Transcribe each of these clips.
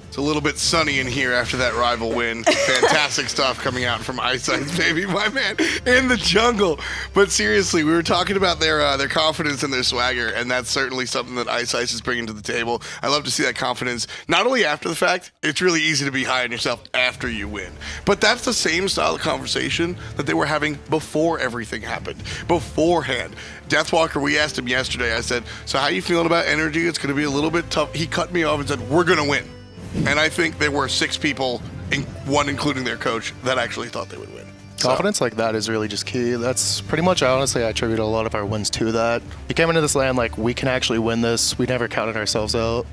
It's a little bit sunny in here after that rival win. Fantastic stuff coming out from Ice Ice, baby, my man, in the jungle. But seriously, we were talking about their confidence and their swagger, and that's certainly something that Ice Ice is bringing to the table. I love to see that confidence, not only after the fact, it's really easy to be high on yourself after you win. But that's the same style of conversation that they were having before everything happened, beforehand. Deathwalker, we asked him yesterday, I said, so how you feeling about energy? It's going to be a little bit tough. He cut me off and said, we're going to win. And I think there were 6 people, one including their coach, that actually thought they would win. Confidence like that is really just key. That's pretty much, honestly, I attribute a lot of our wins to that. We came into this land like, we can actually win this. We never counted ourselves out.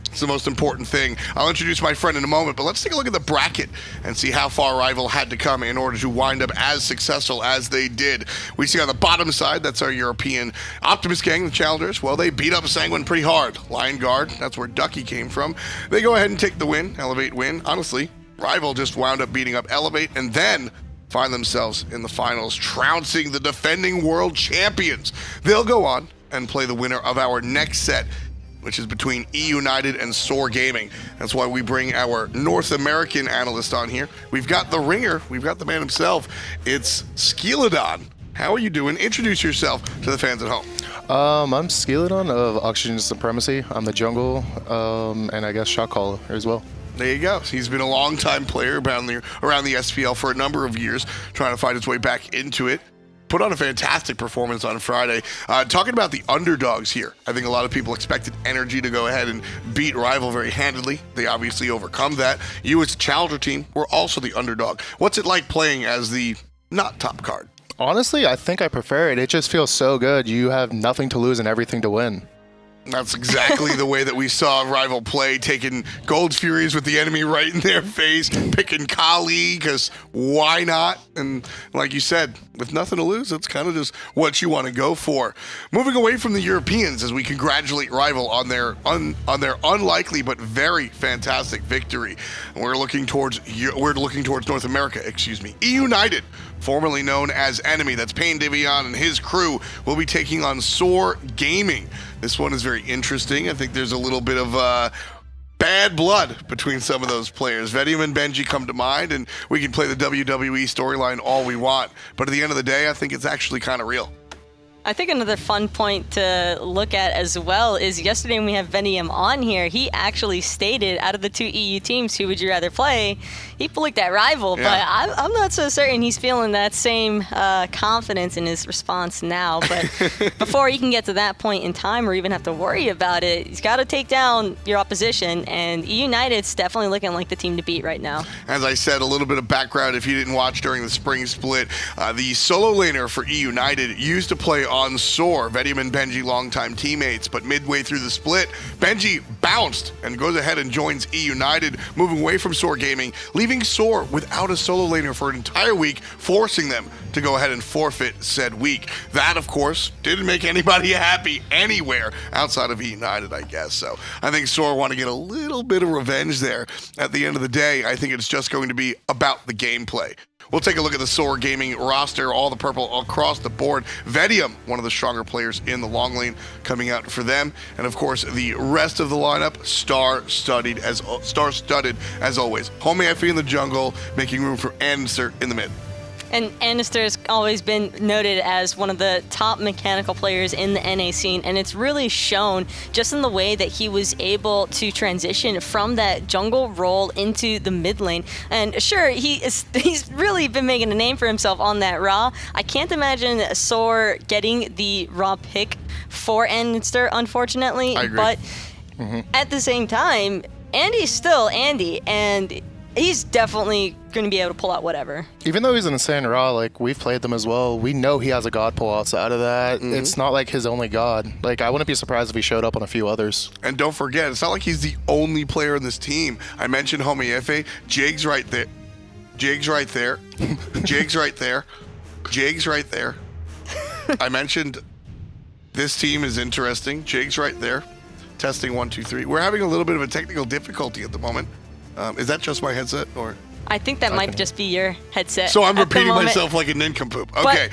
It's the most important thing. I'll introduce my friend in a moment, but let's take a look at the bracket and see how far Rival had to come in order to wind up as successful as they did. We see on the bottom side, that's our European Optimus gang, the challengers. Well, they beat up Sanguine pretty hard. Lion Guard, that's where Ducky came from. They go ahead and take the win, Elevate win. Honestly, Rival just wound up beating up Elevate and then find themselves in the finals, trouncing the defending world champions. They'll go on and play the winner of our next set, which is between EUnited and SoaR Gaming. That's why we bring our North American analyst on here. We've got the ringer. We've got the man himself. It's Skilodon. How are you doing? Introduce yourself to the fans at home. I'm Skilodon of Oxygen Supremacy. I'm the jungle, and I guess shot caller as well. There you go. He's been a long-time player around the SPL for a number of years, trying to find his way back into it. Put on a fantastic performance on Friday. Talking about the underdogs here, I think a lot of people expected Energy to go ahead and beat Rival very handedly. They obviously overcome that. You as a challenger team were also the underdog. What's it like playing as the not top card? Honestly, I think I prefer it. It just feels so good. You have nothing to lose and everything to win. That's exactly the way that we saw Rival play, taking Gold Furies with the enemy right in their face, picking Kali, because why not? And like you said, with nothing to lose, that's kind of just what you want to go for. Moving away from the Europeans as we congratulate Rival on their unlikely but very fantastic victory. And we're looking towards North America, EUnited, formerly known as Enemy. That's PainDeViande and his crew will be taking on SoaR Gaming. This one is very interesting. I think there's a little bit of bad blood between some of those players. Vetium and Benji come to mind, and we can play the WWE storyline all we want. But at the end of the day, I think it's actually kind of real. I think another fun point to look at as well is yesterday when we have Vetium on here, he actually stated out of the 2 EU teams, who would you rather play? He looked at Rival, yeah. But I'm not so certain he's feeling that same confidence in his response now. But before he can get to that point in time or even have to worry about it, he's got to take down your opposition, and EUnited's definitely looking like the team to beat right now. As I said, a little bit of background if you didn't watch during the spring split, the solo laner for EUnited used to play on SoaR. Vetium and Benji, longtime teammates, but midway through the split, Benji bounced and goes ahead and joins EUnited, moving away from SoaR Gaming, leaving SoaR without a solo laner for an entire week, forcing them to go ahead and forfeit said week. That, of course, didn't make anybody happy anywhere outside of EUnited, I guess. So I think SoaR want to get a little bit of revenge there. At the end of the day, I think it's just going to be about the gameplay. We'll take a look at the SoaR Gaming roster, all the purple across the board. Vetium, one of the stronger players in the long lane, coming out for them. And of course, the rest of the lineup, star-studded as always. Homiefe in the jungle, making room for Andinster in the mid. And Andinster has always been noted as one of the top mechanical players in the NA scene, and it's really shown just in the way that he was able to transition from that jungle role into the mid lane. And sure, he's really been making a name for himself on that Ra. I can't imagine SoaR getting the Ra pick for Andinster, unfortunately. I agree. But at the same time, Andy's still Andy, and he's definitely going to be able to pull out whatever. Even though he's an insane Raw, like, we've played them as well, we know he has a god pull outside of that. It's not like his only god. Like, I wouldn't be surprised if he showed up on a few others. And don't forget, it's not like he's the only player in this team. I mentioned Homiefe. Jigz right there. Jigz right there. Jigz right there. Jigz right there. I mentioned this team is interesting. Jigz right there. Testing 1, 2, 3. We're having a little bit of a technical difficulty at the moment. Is that just my headset, or? I think that might just be your headset. So I'm at the repeating moment. myself like a nincompoop. Okay.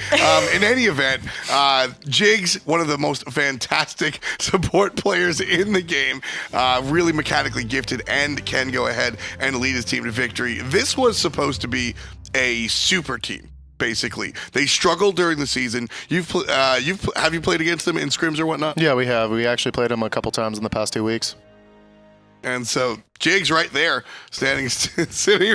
In any event, Jigz, one of the most fantastic support players in the game, really mechanically gifted, and can go ahead and lead his team to victory. This was supposed to be a super team. Basically, they struggled during the season. Have you played against them in scrims or whatnot? Yeah, we have. We actually played them a couple times in the past 2 weeks. And so Jigz right there, sitting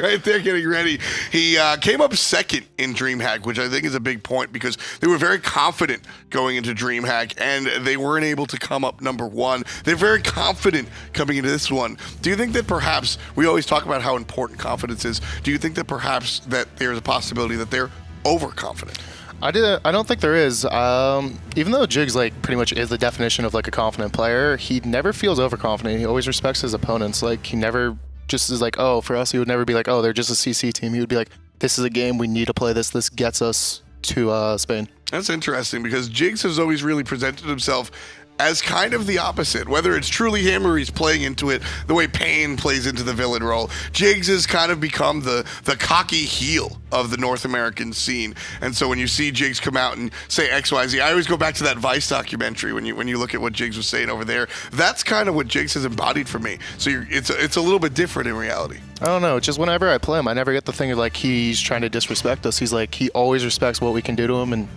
right there getting ready. He came up second in DreamHack, which I think is a big point because they were very confident going into DreamHack, and they weren't able to come up number one. They're very confident coming into this one. Do you think that perhaps, we always talk about how important confidence is, do you think that perhaps that there's a possibility that they're overconfident? I don't think there is. Even though Jigz like pretty much is the definition of like a confident player, he never feels overconfident. He always respects his opponents. Like he never just is like, oh, for us, he would never be like, oh, they're just a CC team. He would be like, this is a game, we need to play this. This gets us to Spain. That's interesting because Jigz has always really presented himself as kind of the opposite, whether it's truly him or he's playing into it the way Pain plays into the villain role. Jigz has kind of become the cocky heel of the North American scene. And so when you see Jigz come out and say XYZ, I always go back to that Vice documentary when you look at what Jigz was saying over there. That's kind of what Jigz has embodied for me. So it's a little bit different in reality. I don't know. Just whenever I play him, I never get the thing of like he's trying to disrespect us. He's like, he always respects what we can do to him, and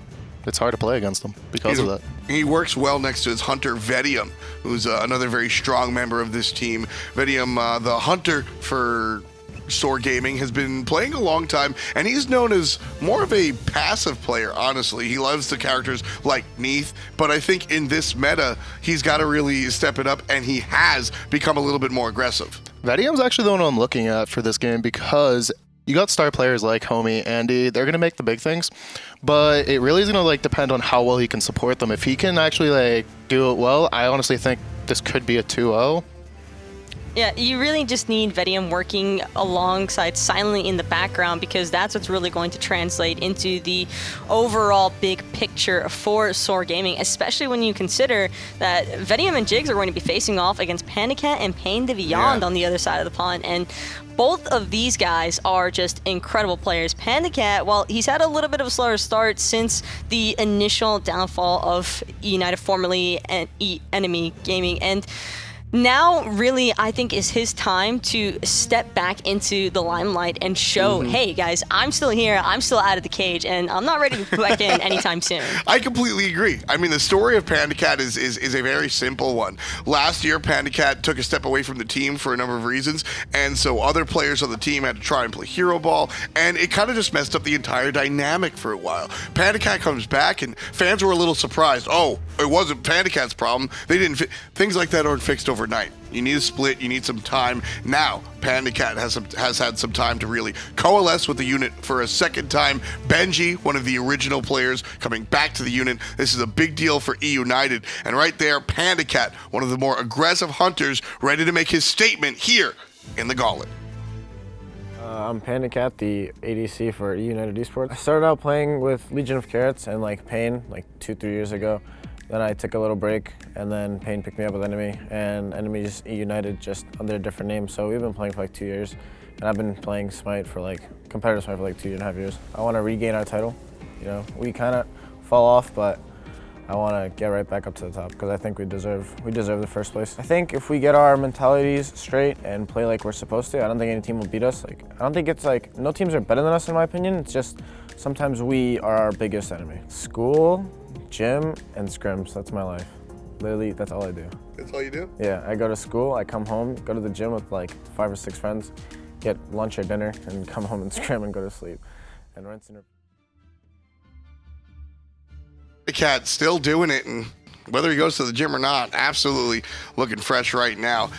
it's hard to play against him because of that. He works well next to his hunter, Vetium, who's another very strong member of this team. Vetium, the hunter for SoaR Gaming, has been playing a long time, and he's known as more of a passive player, honestly. He loves the characters like Neath, but I think in this meta, he's got to really step it up, and he has become a little bit more aggressive. Vetium's actually the one I'm looking at for this game because you got star players like Homie, Andy, they're going to make the big things, but it really is going to like depend on how well he can support them. If he can actually like do it well, I honestly think this could be a 2-0. Yeah, you really just need Vetium working alongside silently in the background, because that's what's really going to translate into the overall big picture for SoaR Gaming, especially when you consider that Vetium and Jigz are going to be facing off against PandaCat and PainDeViande on the other side of the pond. And both of these guys are just incredible players. PandaCat, well, he's had a little bit of a slower start since the initial downfall of EUnited, formerly Enemy Gaming, and now really I think is his time to step back into the limelight and show, hey guys, I'm still here, I'm still out of the cage, and I'm not ready to put back in anytime soon. I completely agree. I mean, the story of PandaCat is a very simple one. Last year, PandaCat took a step away from the team for a number of reasons, and so other players on the team had to try and play hero ball, and it kind of just messed up the entire dynamic for a while. PandaCat comes back, and fans were a little surprised. Oh, it wasn't PandaCat's problem. They didn't things like that aren't fixed overnight. You need a split, you need some time. Now, PandaCat has had some time to really coalesce with the unit for a second time. Benji, one of the original players, coming back to the unit. This is a big deal for EUnited. And right there, PandaCat, one of the more aggressive hunters, ready to make his statement here in the Gauntlet. I'm PandaCat, the ADC for EUnited Esports. I started out playing with Legion of Carrots and like Pain like 2-3 years ago. Then I took a little break, and then Pain picked me up with Enemy, and Enemy just EUnited just under a different name. So we've been playing for like 2 years, and I've been playing Smite for like competitive Smite for like 2.5 years. I want to regain our title. You know, we kind of fall off, but I want to get right back up to the top because I think we deserve the first place. I think if we get our mentalities straight and play like we're supposed to, I don't think any team will beat us. Like, I don't think it's like, no teams are better than us in my opinion. It's just sometimes we are our biggest enemy. School, gym, and scrims, that's my life. Literally, that's all I do. That's all you do? Yeah, I go to school, I come home, go to the gym with like 5 or 6 friends, get lunch or dinner, and come home and scrim and go to sleep. And rinse and repeat. The cat still doing it, and whether he goes to the gym or not, absolutely looking fresh right now.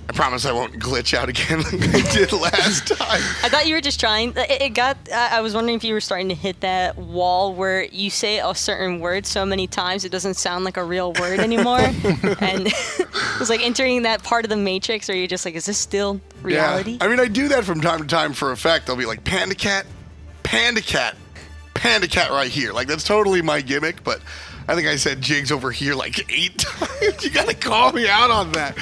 I promise I won't glitch out again like I did last time. I thought you were just trying. I was wondering if you were starting to hit that wall where you say a certain word so many times it doesn't sound like a real word anymore. And it was like entering that part of the Matrix where you're just like, is this still reality? Yeah. I mean, I do that from time to time for effect. I'll be like, PandaCat, PandaCat, PandaCat right here. Like, that's totally my gimmick, but I think I said Jigz over here like 8 times. You gotta call me out on that.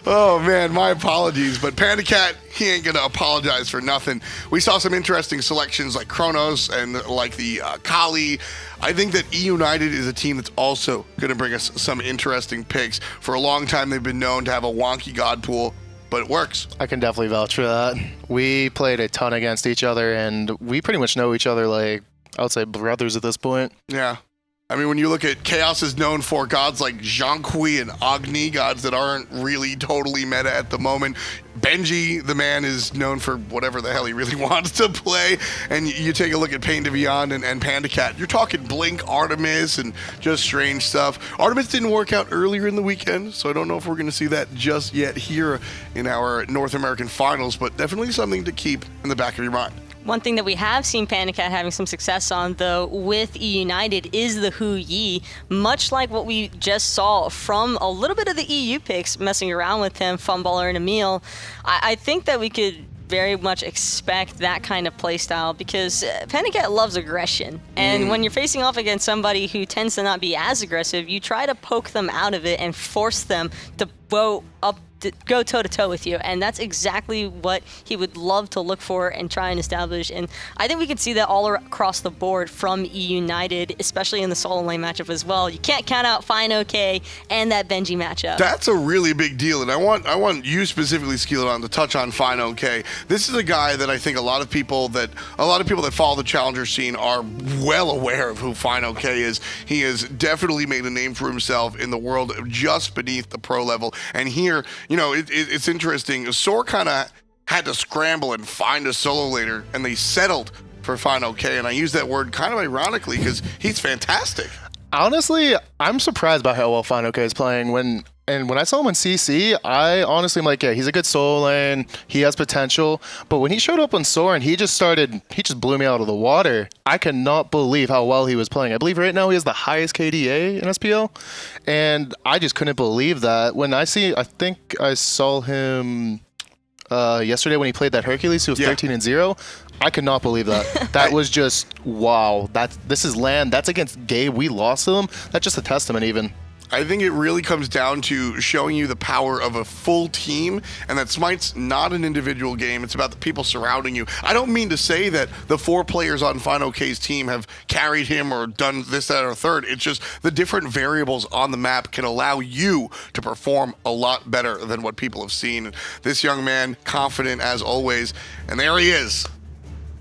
Oh man, my apologies. But PandaCat, he ain't gonna apologize for nothing. We saw some interesting selections like Kronos and like the Kali. I think that EUnited is a team that's also gonna bring us some interesting picks. For a long time, they've been known to have a wonky god pool, but it works. I can definitely vouch for that. We played a ton against each other, and we pretty much know each other like, I would say, brothers at this point. Yeah. I mean, when you look at Khaos is known for gods like Zhong and Agni, gods that aren't really totally meta at the moment. Benji, the man, is known for whatever the hell he really wants to play. And you take a look at PainDeViande and PandaCat, you're talking Blink, Artemis, and just strange stuff. Artemis didn't work out earlier in the weekend, so I don't know if we're going to see that just yet here in our North American finals, but definitely something to keep in the back of your mind. One thing that we have seen PandaCat having some success on, though, with EUnited is the Yi, much like what we just saw from a little bit of the EU picks messing around with him, Funballer and Emil. I think that we could very much expect that kind of playstyle because PandaCat loves aggression. And when you're facing off against somebody who tends to not be as aggressive, you try to poke them out of it and force them to go toe-to-toe with you, and that's exactly what he would love to look for and try and establish. And I think we can see that all across the board from EUnited, especially in the solo lane matchup as well. You can't count out fineokay and that Benji matchup. That's a really big deal, and I want you specifically, Skeleton, to touch on fineokay. This is a guy that I think a lot of people that follow the challenger scene are well aware of who fineokay is. He has definitely made a name for himself in the world just beneath the pro level, and here, you know, it's interesting. SoaR kind of had to scramble and find a solo laner, and they settled for fineokay. And I use that word kind of ironically because he's fantastic. Honestly, I'm surprised by how well fineokay is playing. When I saw him in CC, I honestly am like, yeah, he's a good solo lane. He has potential. But when he showed up on SoaR and he just blew me out of the water. I cannot believe how well he was playing. I believe right now he has the highest KDA in SPL. And I just couldn't believe that. I think I saw him yesterday when he played that Hercules, who was 13-0. I could not believe that. That was just, wow. This is LAN. That's against Gabe. We lost to them. That's just a testament even. I think it really comes down to showing you the power of a full team, and that Smite's not an individual game. It's about the people surrounding you. I don't mean to say that the 4 players on fineokay's team have carried him or done this, that, or third. It's just the different variables on the map can allow you to perform a lot better than what people have seen. This young man, confident as always, and there he is,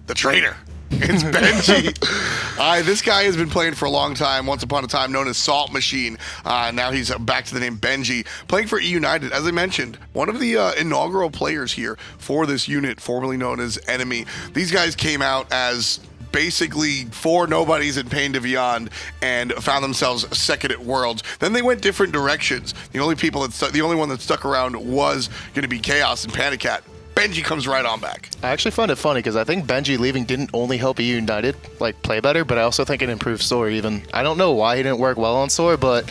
the traitor. It's Benji. This guy has been playing for a long time, once upon a time known as Salt Machine. Now he's back to the name Benji. Playing for EUnited, as I mentioned, one of the inaugural players here for this unit, formerly known as Enemy. These guys came out as basically 4 nobodies in PainDeViande and found themselves second at Worlds. Then they went different directions. The only one that stuck around was going to be Khaos and PandaCat. Benji comes right on back. I actually find it funny because I think Benji leaving didn't only help EUnited play better, but I also think it improved SoaR even. I don't know why he didn't work well on SoaR, but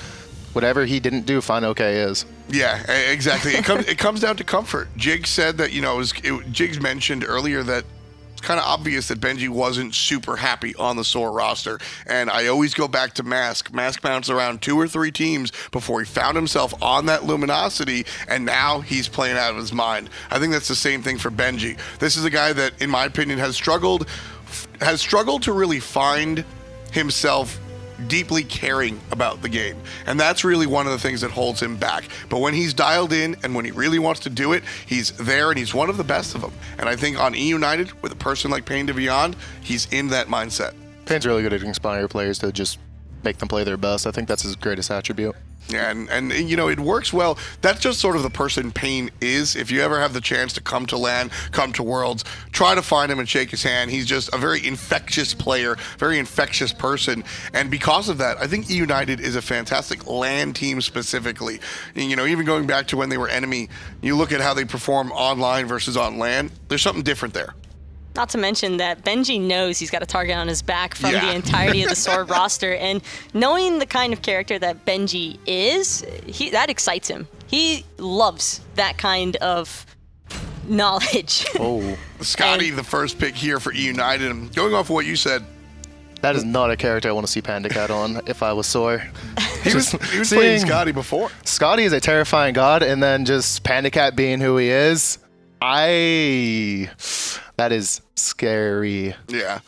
whatever he didn't do, fineokay is. Yeah, exactly. It comes down to comfort. Jigz said that, Jigz mentioned earlier that it's kind of obvious that Benji wasn't super happy on the SoaR roster. And I always go back to Mask. Mask bounced around 2 or 3 teams before he found himself on that Luminosity, and now he's playing out of his mind. I think that's the same thing for Benji. This is a guy that, in my opinion, has struggled to really find himself deeply caring about the game. And that's really one of the things that holds him back. But when he's dialed in and when he really wants to do it, he's there and he's one of the best of them. And I think on EUnited, with a person like PainDeViande, he's in that mindset. Pain's really good at inspiring players to just make them play their best. I think that's his greatest attribute. Yeah, and it works well. That's just sort of the person Pain is. If you ever have the chance to come to LAN, come to Worlds, try to find him and shake his hand. He's just a very infectious player, very infectious person. And because of that, I think EUnited is a fantastic LAN team specifically. And, even going back to when they were Enemy, you look at how they perform online versus on LAN, there's something different there. Not to mention that Benji knows he's got a target on his back from the entirety of the SoaR roster, and knowing the kind of character that Benji is, that excites him. He loves that kind of knowledge. Skadi, the first pick here for EUnited. Going off of what you said, That is not a character I want to see PandaCat on if I was SoaR. He was playing Skadi before. Skadi is a terrifying god, and then just PandaCat being who he is, that is scary. Yeah.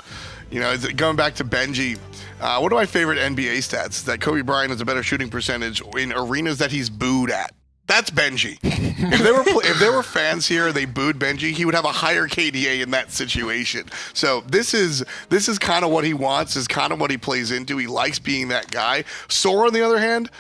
You know, going back to Benji, one of my favorite NBA stats is that Kobe Bryant has a better shooting percentage in arenas that he's booed at. That's Benji. If there were fans here and they booed Benji, he would have a higher KDA in that situation. So this is kind of what he wants, is kind of what he plays into. He likes being that guy. SoaR, on the other hand,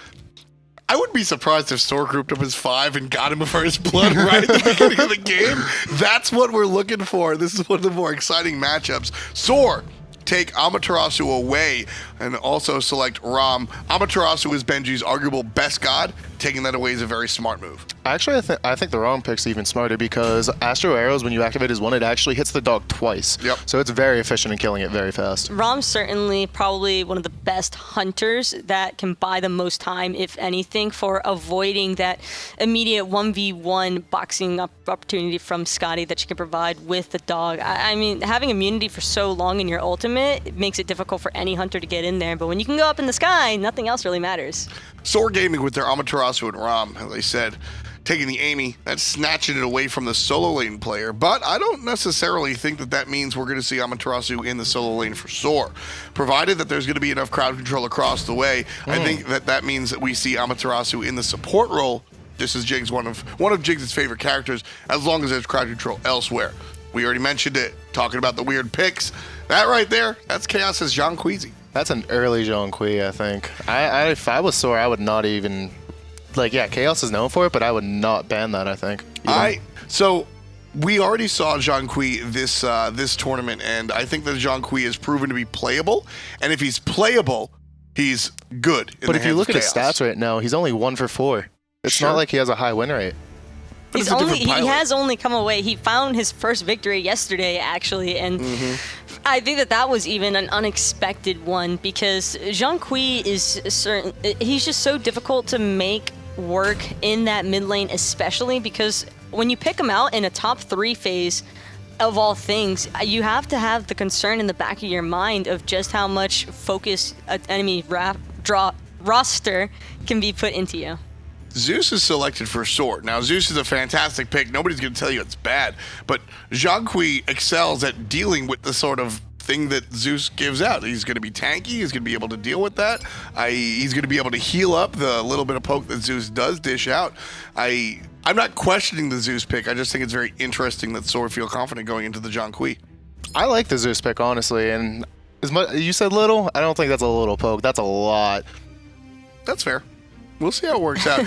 I wouldn't be surprised if SoaR grouped up as 5 and got him first blood right at the beginning of the game. That's what we're looking for. This is one of the more exciting matchups. SoaR take Amaterasu away and also select Ram. Amaterasu is Benji's arguable best god. Taking that away is a very smart move. Actually, I think the wrong pick's even smarter because Astro Arrows, when you activate his one, it actually hits the dog twice. Yep. So it's very efficient in killing it very fast. Ram's certainly probably one of the best hunters that can buy the most time, if anything, for avoiding that immediate 1v1 boxing opportunity from Skadi that you can provide with the dog. I mean, having immunity for so long in your ultimate, it makes it difficult for any hunter to get in there. But when you can go up in the sky, nothing else really matters. SoaR Gaming with their Amaterasu and Ram, as I said, taking the Amy, that's snatching it away from the solo lane player. But I don't necessarily think that means we're going to see Amaterasu in the solo lane for SoaR. Provided that there's going to be enough crowd control across the way, I think that means that we see Amaterasu in the support role. This is Jigz, one of Jigz' favorite characters, as long as there's crowd control elsewhere. We already mentioned it, talking about the weird picks. That right there, that's Khaos' Zhong. That's an early Zhong, I think. If I was SoaR, I would not even... Like, yeah, Khaos is known for it, but I would not ban that, I think. So we already saw Zhong this tournament, and I think that Zhong is proven to be playable. And if he's playable, he's good. But if you look at his stats right now, he's only 1 for 4. It's not like he has a high win rate. He has only come away. He found his first victory yesterday, actually, and I think that was even an unexpected one because Zhong he's just so difficult to make work in that mid lane, especially because when you pick him out in a top 3 phase of all things, you have to have the concern in the back of your mind of just how much focus an enemy roster can be put into you. Zeus is selected for SoaR. Now, Zeus is a fantastic pick. Nobody's going to tell you it's bad. But Zhong excels at dealing with the sort of thing that Zeus gives out. He's going to be tanky. He's going to be able to deal with that. He's going to be able to heal up the little bit of poke that Zeus does dish out. I'm not questioning the Zeus pick. I just think it's very interesting that SoaR feel confident going into the Zhong. I like the Zeus pick, honestly. And as much you said little, I don't think that's a little poke. That's a lot. That's fair. We'll see how it works out.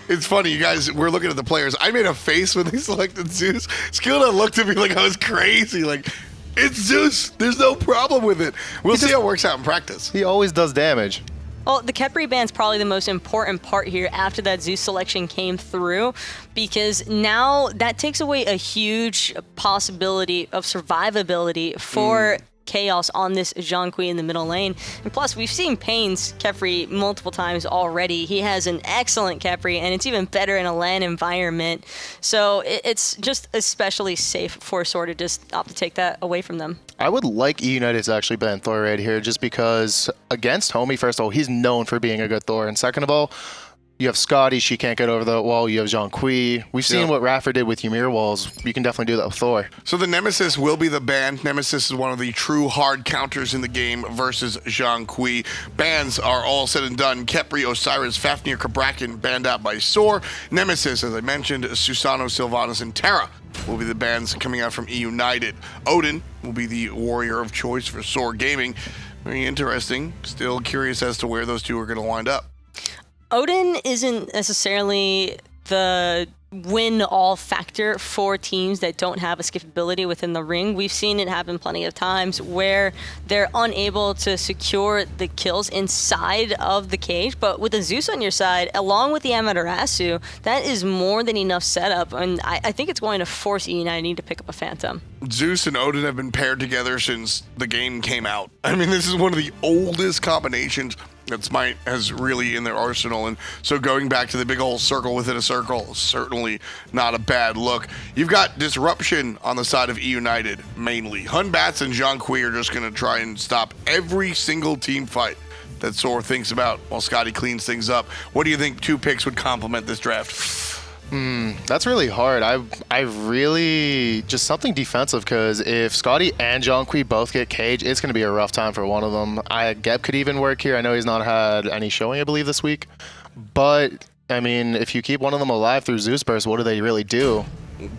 It's funny, you guys, we're looking at the players. I made a face when they selected Zeus. Skilda looked at me like I was crazy. Like, it's Zeus. There's no problem with it. We'll see how it works out in practice. He always does damage. Well, the Khepri ban's probably the most important part here after that Zeus selection came through, because now that takes away a huge possibility of survivability for Khaos on this Zhong in the middle lane. And plus, we've seen Pain's Khepri multiple times already. He has an excellent Khepri, and it's even better in a LAN environment. So it's just especially safe for SoaR to just opt to take that away from them. I would like EUnited to actually ban Thor right here, just because against Homie, first of all, he's known for being a good Thor, and second of all, you have Skadi, she can't get over the wall. You have Zhong. We've seen what Raffer did with Ymir walls. You can definitely do that with Thor. So the Nemesis will be the ban. Nemesis is one of the true hard counters in the game versus Zhong. Bans are all said and done. Khepri, Osiris, Fafnir, Kabrakan banned out by SoaR. Nemesis, as I mentioned, Susano, Sylvanas, and Terra will be the bans coming out from EUnited. Odin will be the warrior of choice for SoaR Gaming. Very interesting. Still curious as to where those two are going to wind up. Odin isn't necessarily the win-all factor for teams that don't have a skippability within the ring. We've seen it happen plenty of times where they're unable to secure the kills inside of the cage, but with the Zeus on your side, along with the Amaterasu, that is more than enough setup, and I think it's going to force EUnited to pick up a Phantom. Zeus and Odin have been paired together since the game came out. I mean, this is one of the oldest combinations that Smite has really in their arsenal. And so going back to the big old circle within a circle, certainly not a bad look. You've got disruption on the side of EUnited, mainly. Batz and Zhong are just going to try and stop every single team fight that SoaR thinks about while Skadi cleans things up. What do you think 2 picks would complement this draft? That's really hard. I really just something defensive, because if Skadi and Zhong both get caged, it's going to be a rough time for one of them. Geb could even work here. I know he's not had any showing, I believe, this week. But, I mean, if you keep one of them alive through Zeus Burst, what do they really do?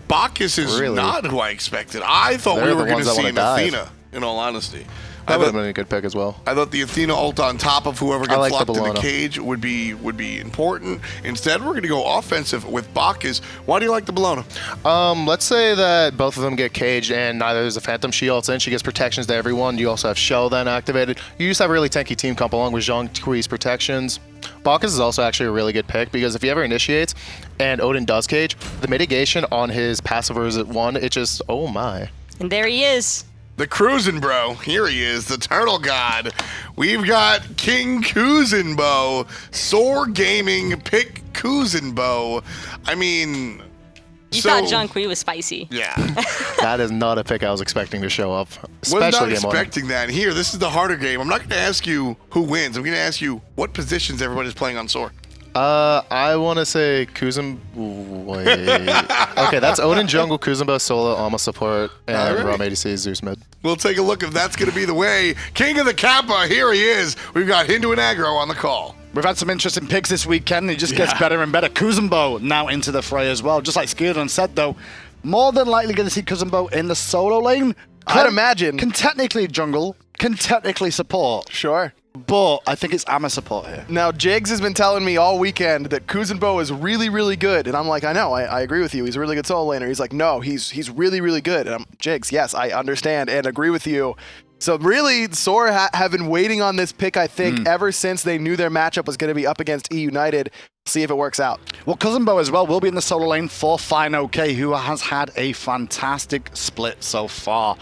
Bacchus is not who I expected. I thought we were going to see an Athena, in all honesty. That would have been a good pick as well. I thought the Athena ult on top of whoever gets locked in the cage would be important. Instead, we're going to go offensive with Bacchus. Why do you like the Bellona? Let's say that both of them get caged and neither is a Phantom. She ults in, she gets protections to everyone. You also have Shell then activated. You just have a really tanky team comp along with Zhong's protections. Bacchus is also actually a really good pick, because if he ever initiates and Odin does cage, the mitigation on his passive is at 1, it just, oh my. And there he is. The Kuzenbo, here he is, the turtle god. We've got King Kuzenbo, SoaR Gaming pick Kuzenbo. I mean, you thought Zhong was spicy. Yeah. That is not a pick I was expecting to show up. Was not expecting that. Here, this is the harder game. I'm not going to ask you who wins. I'm going to ask you what positions everybody's playing on SoaR. I want to say Kuzenbo. Wait. Okay, that's Odin jungle, Kuzenbo solo, almost support, and Rama ADC Zeus mid. We'll take a look if that's going to be the way. King of the Kappa, here he is. We've got Hindu and Aggro on the call. We've had some interesting picks this weekend. It just gets better and better. Kuzenbo now into the fray as well. Just like Skadi said, though, more than likely going to see Kuzenbo in the solo lane. I'd imagine. Can technically jungle, can technically support. Sure. But I think it's Ama support here. Now, Jigz has been telling me all weekend that Kuzenbo is really, really good. And I'm like, I know, I agree with you. He's a really good solo laner. He's like, no, he's really, really good. And I'm, Jigz, yes, I understand and agree with you. So really, SoaR have been waiting on this pick, I think, ever since they knew their matchup was going to be up against EUnited. See if it works out. Well, Kuzenbo as well will be in the solo lane for fineokay, who has had a fantastic split so far.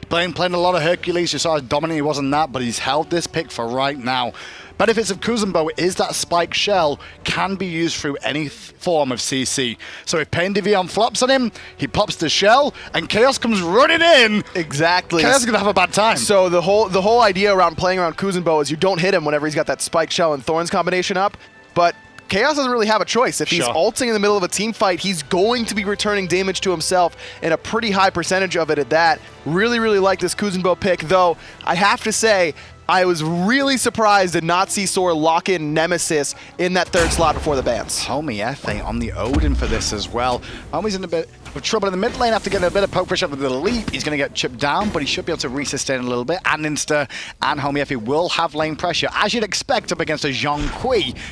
Playing a lot of Hercules. You saw how dominant he was in that, but he's held this pick for right now. Benefits of Kuzenbo is that Spike Shell can be used through any form of CC. So if PainDeViande flops on him, he pops the shell, and Khaos comes running in. Exactly. Khaos is going to have a bad time. So the whole idea around playing around Kuzenbo is you don't hit him whenever he's got that Spike Shell and Thorns combination up, but Khaos doesn't really have a choice. If he's ulting in the middle of a team fight, he's going to be returning damage to himself, and a pretty high percentage of it at that. Really, really like this Kuzenbo pick, though I have to say, I was really surprised to not see SoaR lock in Nemesis in that 3rd slot before the bans. Homiefe on the Odin for this as well. Homie's in a bit of trouble in the mid lane after getting a bit of poke pressure with the leap. He's going to get chipped down, but he should be able to resustain a little bit. Andinster and Homiefe will have lane pressure, as you'd expect up against a Zhong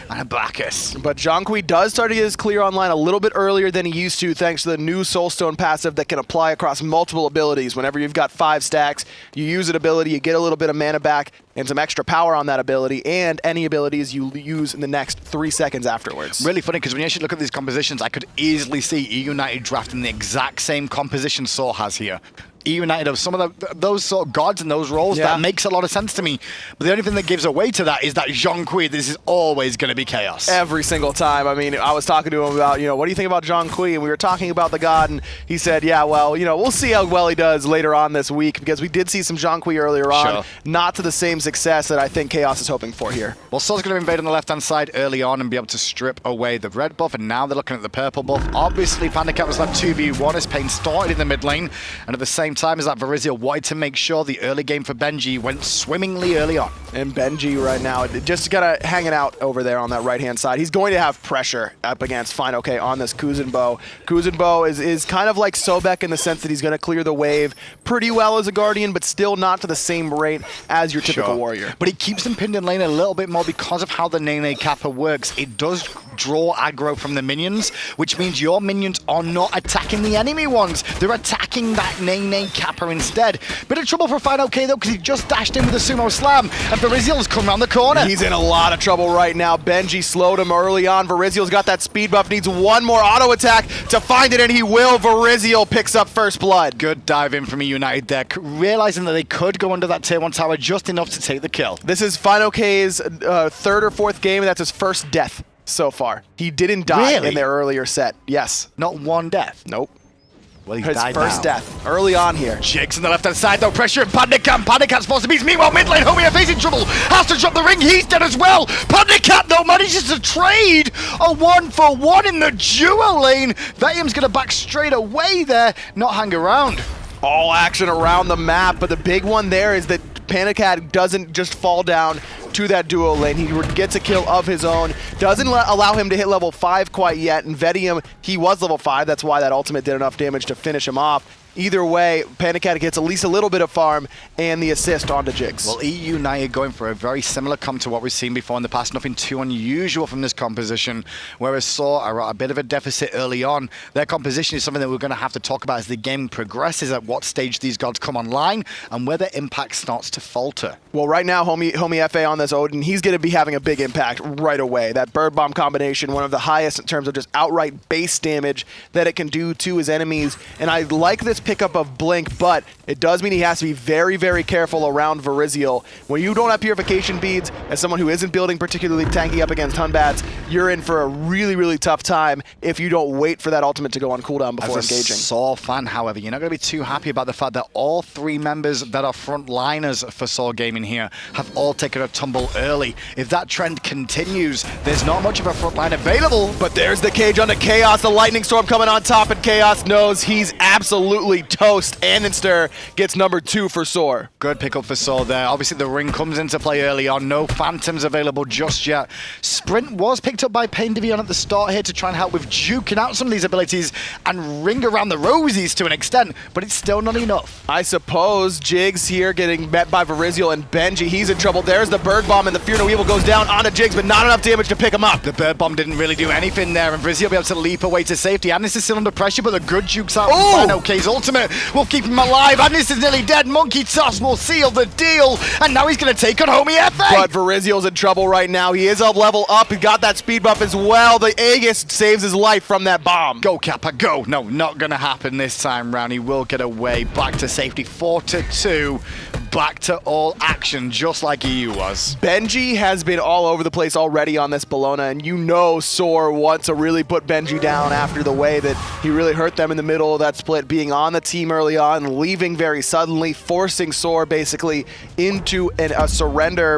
and a Bacchus. But Zhong does start to get his clear online a little bit earlier than he used to, thanks to the new Soulstone passive that can apply across multiple abilities. Whenever you've got 5 stacks, you use an ability, you get a little bit of mana back, and some extra power on that ability, and any abilities you use in the next 3 seconds afterwards. Really funny, because when you actually look at these compositions, I could easily see EUnited drafting the exact same composition SoaR has here. EUnited of some of those sort of gods and those roles, that makes a lot of sense to me. But the only thing that gives away to that is that Zhong this is always going to be chaos. Every single time. I mean, I was talking to him about, what do you think about Zhong, and we were talking about the god, and he said, yeah, well, we'll see how well he does later on this week, because we did see some Zhong earlier on, not to the same success that I think Khaos is hoping for here. Well, SoaR's going to invade on the left-hand side early on and be able to strip away the red buff, and now they're looking at the purple buff. Obviously, PandaCat was left 2v1 as Pain started in the mid lane, and at the same time as that, Varizial wanted to make sure the early game for Benji went swimmingly early on. And Benji right now, just kind of hanging out over there on that right-hand side. He's going to have pressure up against fineokay on this Kuzenbo. Kuzenbo is kind of like Sobek in the sense that he's going to clear the wave pretty well as a Guardian, but still not to the same rate as your typical warrior. But he keeps them pinned in lane a little bit more because of how the Nene Kappa works. It does draw aggro from the minions, which means your minions are not attacking the enemy ones. They're attacking that Nene a Kappa instead. Bit of trouble for fineokay though, because he just dashed in with a sumo slam, and Varizial's come around the corner. He's in a lot of trouble right now. Benji slowed him early on. Varizial's got that speed buff, needs one more auto attack to find it, and he will. Varizial picks up first blood. Good dive in from EUnited there, realizing that they could go under that tier 1 tower just enough to take the kill. This is fineokay's third or fourth game, and that's his first death so far. He didn't die in their earlier set. Yes. Not one death? Nope. Well, he's His died first now. death early on here. Jigz on the left-hand side, though, pressure and PandaCat. PandaCat's supposed to beat. Meanwhile, mid lane, Homiefe facing trouble. Has to drop the ring. He's dead as well. PandaCat, though, manages to trade a 1-for-1 in the duo lane. Vetium's going to back straight away there, not hang around. All action around the map, but the big one there is that PandaCat doesn't just fall down to that duo lane. He gets a kill of his own. Doesn't allow him to hit level 5 quite yet, and Vetium, he was level 5. That's why that ultimate did enough damage to finish him off. Either way, PandaCat gets at least a little bit of farm and the assist onto Jigz. Well, EUnited going for a very similar comp to what we've seen before in the past. Nothing too unusual from this composition, whereas SoaR are at a bit of a deficit early on. Their composition is something that we're going to have to talk about as the game progresses, at what stage these gods come online and where their impact starts to falter. Well, right now, Homiefe on this Odin, he's going to be having a big impact right away. That Bird Bomb combination, one of the highest in terms of just outright base damage that it can do to his enemies. And I like this pickup of Blink, but it does mean he has to be very, very careful around Varizial. When you don't have purification beads, as someone who isn't building particularly tanky up against Batz, you're in for a really, really tough time if you don't wait for that ultimate to go on cooldown before engaging. As a SoaR fan, however, you're not going to be too happy about the fact that all 3 members that are frontliners for SoaR Gaming here have all taken a tumble early. If that trend continues, there's not much of a frontline available. But there's the cage onto Khaos, the lightning storm coming on top, and Khaos knows he's absolutely toast. Andinster gets number 2 for SoaR. Good pickup for SoaR there. Obviously, the ring comes into play early on. No phantoms available just yet. Sprint was picked up by PainDeViande at the start here to try and help with juking out some of these abilities and ring around the rosies to an extent, but it's still not enough. I suppose Jigz here getting met by Varizial and Benji. He's in trouble. There's the Bird Bomb, and the Fear No Evil goes down onto Jigz, but not enough damage to pick him up. The Bird Bomb didn't really do anything there, and Varizial will be able to leap away to safety. And this is still under pressure, but the good jukes out from fineokay's ultimate will keep him alive, and this is nearly dead. Monkey Toss will seal the deal, and now he's going to take on Homiefe. But Varizial's in trouble right now. He is a level up. He got that speed buff as well. The Aegis saves his life from that bomb. Go, Kappa, go. No, not going to happen this time round. He will get away back to safety. 4-2. Back to all action, just like EU was. Benji has been all over the place already on this Bellona, and you know SoaR wants to really put Benji down after the way that he really hurt them in the middle of that split, being on the team early on, leaving very suddenly, forcing SoaR basically into a surrender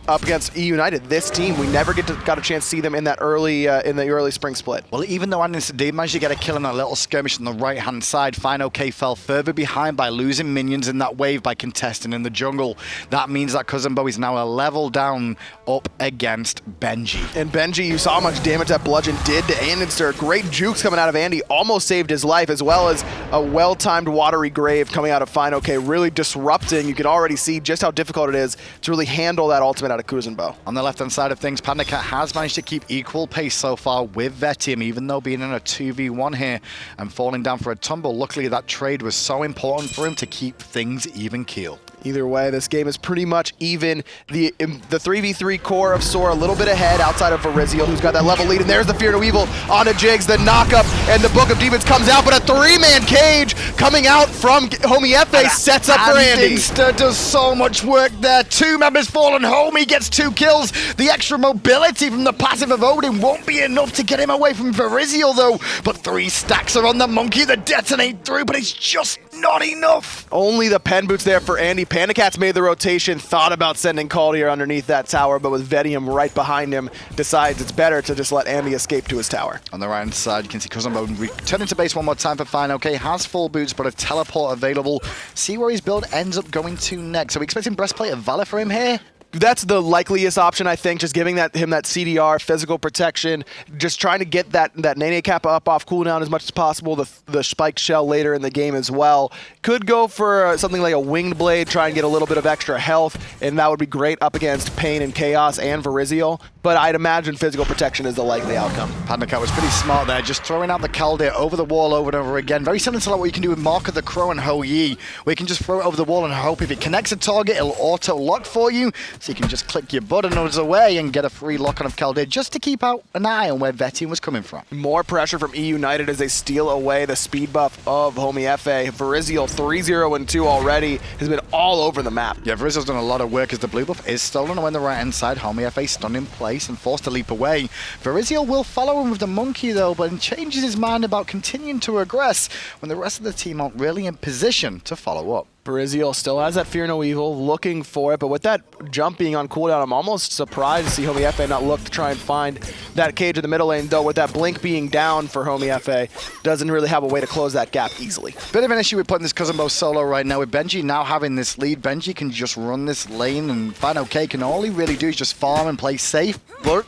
up against EUnited. This team, we never got a chance to see them in that early in the early spring split. Well, even though Andinster did manage to get a kill in a little skirmish on the right-hand side, fineokay fell further behind by losing minions in that wave by contesting in the jungle. That means that Kuzenbo is now a level down up against Benji. And Benji, you saw how much damage that bludgeon did to Andinster. Great jukes coming out of Andy, almost saved his life, as well as a well-timed watery grave coming out of fineokay, really disrupting. You can already see just how difficult it is to really handle that ultimate out of Kuzenbo. On the left-hand side of things, PandaCat has managed to keep equal pace so far with Vetium, even though being in a 2v1 here and falling down for a tumble. Luckily, that trade was so important for him to keep things even keel. Either way, this game is pretty much even. The 3v3 core of SoaR a little bit ahead outside of Varizial, who's got that level lead, and there's the Fear No Evil onto Jigz. The knockup and the Book of Demons comes out, but a 3-man cage coming out from Homiefe sets up for Andy. Andinster does so much work there. 2 members fallen. Homie gets 2 kills. The extra mobility from the passive of Odin won't be enough to get him away from Varizial, though. But 3 stacks are on the monkey that detonate through, but it's just not enough. Only the pen boots there for Andy. PandaCat's made the rotation, thought about sending Caldier underneath that tower, but with Vetium right behind him, decides it's better to just let Andy escape to his tower. On the right-hand side, you can see Kuzenbo returning to base one more time for fineokay. Has full boots, but a teleport available. See where his build ends up going to next. Are we expecting Breastplate of Valor for him here? That's the likeliest option, I think, just giving him that CDR, physical protection, just trying to get that Nene Kappa up off cooldown as much as possible, the spiked shell later in the game as well. Could go for something like a winged blade, try and get a little bit of extra health, and that would be great up against Pain and Khaos and Varizial, but I'd imagine physical protection is the likely outcome. PandaCat was pretty smart there, just throwing out the Caldeir over the wall over and over again. Very similar to like what you can do with Mark of the Crow and Ho Yi, where you can just throw it over the wall and hope if it connects a target, it'll auto-lock for you, so you can just click your buttons away and get a free lock-on of Caldeir just to keep out an eye on where Vetium was coming from. More pressure from EUnited as they steal away the speed buff of Homiefe. Varizial 3-0-2 already, has been all over the map. Yeah, Varizial's done a lot of work as the blue buff is stolen away on the right-hand side. Homiefe stunned in place and forced to leap away. Varizial will follow him with the monkey though, but changes his mind about continuing to aggress when the rest of the team aren't really in position to follow up. Varizial still has that Fear No Evil, looking for it, but with that jump being on cooldown, I'm almost surprised to see Homiefe not look to try and find that cage in the middle lane, though with that blink being down for Homiefe, doesn't really have a way to close that gap easily. Bit of an issue with putting this Kuzenbo solo right now. With Benji now having this lead, Benji can just run this lane, and fineokay can all he really do is just farm and play safe. But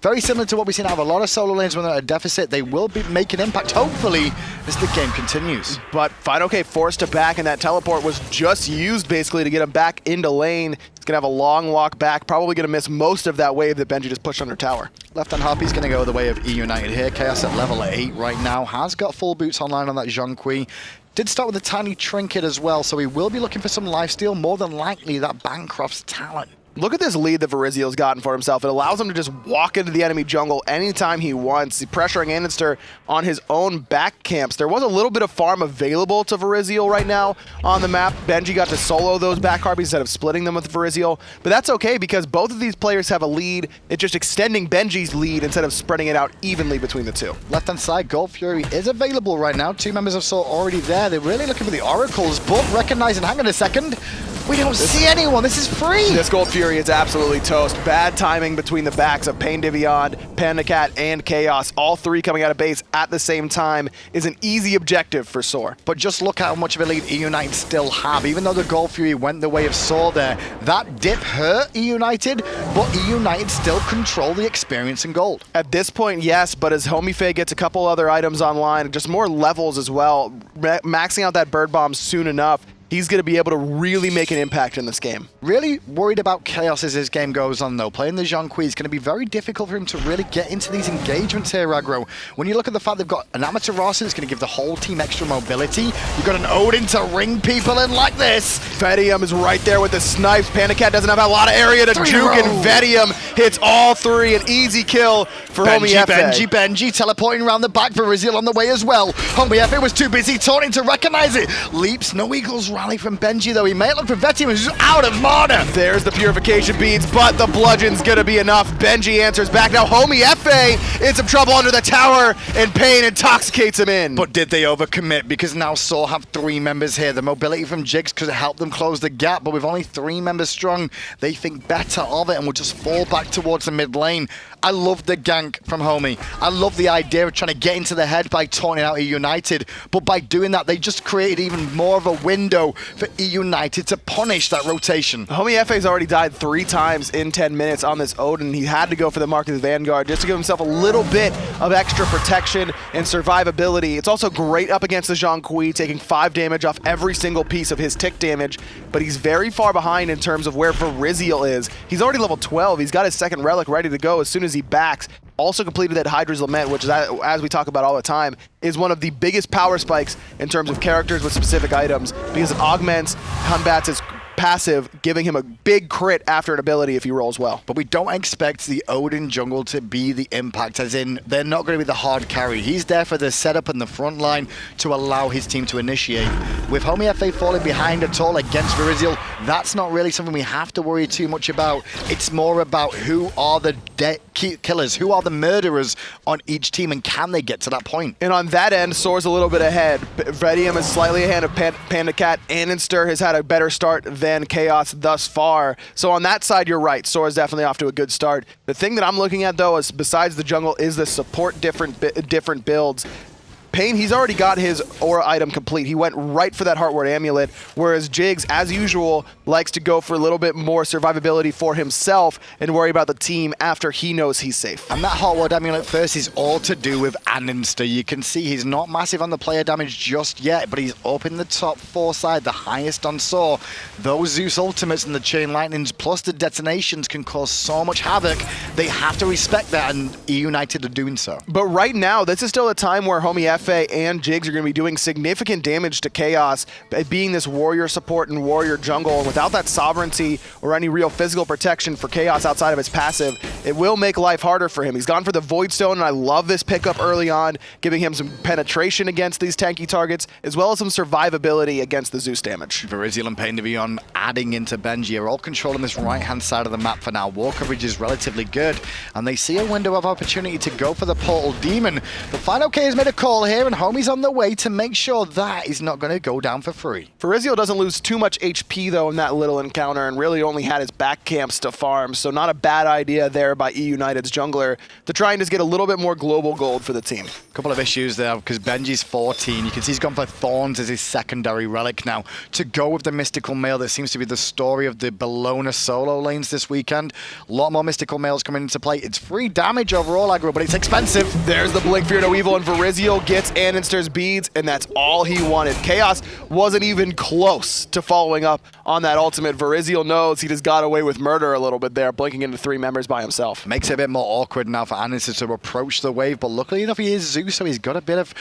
very similar to what we've seen out of a lot of solo lanes when they're at a deficit, they will make an impact, hopefully, as the game continues. But fineokay forced to back, and that teleport was just used basically to get him back into lane. He's going to have a long walk back, probably going to miss most of that wave that Benji just pushed under tower. Left-hand Harpy's going to go the way of EUnited here. Khaos at level 8 right now, has got full boots online on that Zhong. Did start with a tiny trinket as well, so he will be looking for some lifesteal, more than likely that Bancroft's talent. Look at this lead that Varizial's gotten for himself. It allows him to just walk into the enemy jungle anytime he wants. He's pressuring Andinster on his own back camps. There was a little bit of farm available to Varizial right now on the map. Benji got to solo those back harpies instead of splitting them with Varizial. But that's okay because both of these players have a lead. It's just extending Benji's lead instead of spreading it out evenly between the two. Left-hand side, Gold Fury is available right now. 2 members of SoaR already there. They're really looking for the oracles, but recognizing, hang on a second, we don't see anyone. This is free. This Gold Fury is absolutely toast. Bad timing between the backs of PainDeViande, PandaCat, and Khaos. All 3 coming out of base at the same time is an easy objective for SoaR. But just look at how much of a lead EUnited still have. Even though the Gold Fury went the way of SoaR there, that dip hurt EUnited, but EUnited still control the experience and gold. At this point, yes, but as Homiefe gets a couple other items online, just more levels as well, maxing out that bird bomb soon enough, he's going to be able to really make an impact in this game. Really worried about Khaos as his game goes on, though. Playing the Zhong is going to be very difficult for him to really get into these engagements here, Aggro. When you look at the fact they've got an Amaterasu that's going to give the whole team extra mobility, you've got an Odin to ring people in like this. Vetium is right there with the snipes. PandaCat doesn't have a lot of area to juke, and Vetium hits all 3. An easy kill for Homiefe. Benji teleporting around the back for Varizial on the way as well. Homiefe was too busy taunting to recognize it. Leaps, no eagles rally from Benji, though. He may look for Vetium, who's out of mana. There's the purification beads, but the bludgeon's gonna be enough. Benji answers back. Now Homiefe in some trouble under the tower, and Pain intoxicates him in. But did they overcommit? Because now SoaR have 3 members here. The mobility from Jigz could help them close the gap, but with only 3 members strong, they think better of it and will just fall back towards the mid lane. I love the gank from Homie. I love the idea of trying to get into the head by taunting out EUnited, but by doing that, they just created even more of a window for EUnited to punish that rotation. Homiefe's already died 3 times in 10 minutes on this Odin. He had to go for the Mark of the Vanguard just to give himself a little bit of extra protection and survivability. It's also great up against the Zhong, taking 5 damage off every single piece of his tick damage, but he's very far behind in terms of where Varizial is. He's already level 12. He's got his 2nd relic ready to go as soon as he backs. Also completed that hi-rez Lament, which is, as we talk about all the time, is one of the biggest power spikes in terms of characters with specific items because it augments Batz's passive, giving him a big crit after an ability if he rolls well. But we don't expect the Odin jungle to be the impact, as in they're not going to be the hard carry. He's there for the setup and the front line to allow his team to initiate. With Homiefe falling behind at all against Varizial, that's not really something we have to worry too much about. It's more about who are the killers, who are the murderers on each team, and can they get to that point? And on that end, SoaR's a little bit ahead. Vetium is slightly ahead of PandaCat. Andinster has had a better start than Khaos thus far. So on that side, you're right. SoaR's definitely off to a good start. The thing that I'm looking at, though, is besides the jungle, is the support different builds. Pain, he's already got his aura item complete. He went right for that Heartward Amulet, whereas Jigz, as usual, likes to go for a little bit more survivability for himself and worry about the team after he knows he's safe. And that Heartward Amulet first is all to do with Andinster. You can see he's not massive on the player damage just yet, but he's up in the top 4 side, the highest on SoaR. Those Zeus ultimates and the Chain Lightnings plus the detonations can cause so much havoc. They have to respect that, and EUnited are doing so. But right now, this is still a time where Homiefe and Jigz are going to be doing significant damage to Khaos, being this warrior support and warrior jungle. And without that sovereignty or any real physical protection for Khaos outside of his passive, it will make life harder for him. He's gone for the Void Stone, and I love this pickup early on, giving him some penetration against these tanky targets, as well as some survivability against the Zeus damage. Varizial and PainDeViande adding into Benji are all controlling this right-hand side of the map for now. War coverage is relatively good, and they see a window of opportunity to go for the Portal Demon. But fineokay has made a call here, and Homie's on the way to make sure that is not going to go down for free. Varizial doesn't lose too much HP, though, in that little encounter, and really only had his back camps to farm, so not a bad idea there by EUnited's jungler to try and just get a little bit more global gold for the team. Couple of issues there, because Benji's 14. You can see he's gone for Thorns as his secondary relic now to go with the Mystical Mail. That seems to be the story of the Bellona solo lanes this weekend. A lot more Mystical Mails coming into play. It's free damage overall aggro, but it's expensive. There's the Blink, Fear No Evil, and Varizial gets Andinster's beads, and that's all he wanted. Khaos wasn't even close to following up on that ultimate. Varizial knows he just got away with murder a little bit there, blinking into 3 members by himself. Makes it a bit more awkward now for Andinster to approach the wave, but luckily enough he is Zeus, so he's got a bit of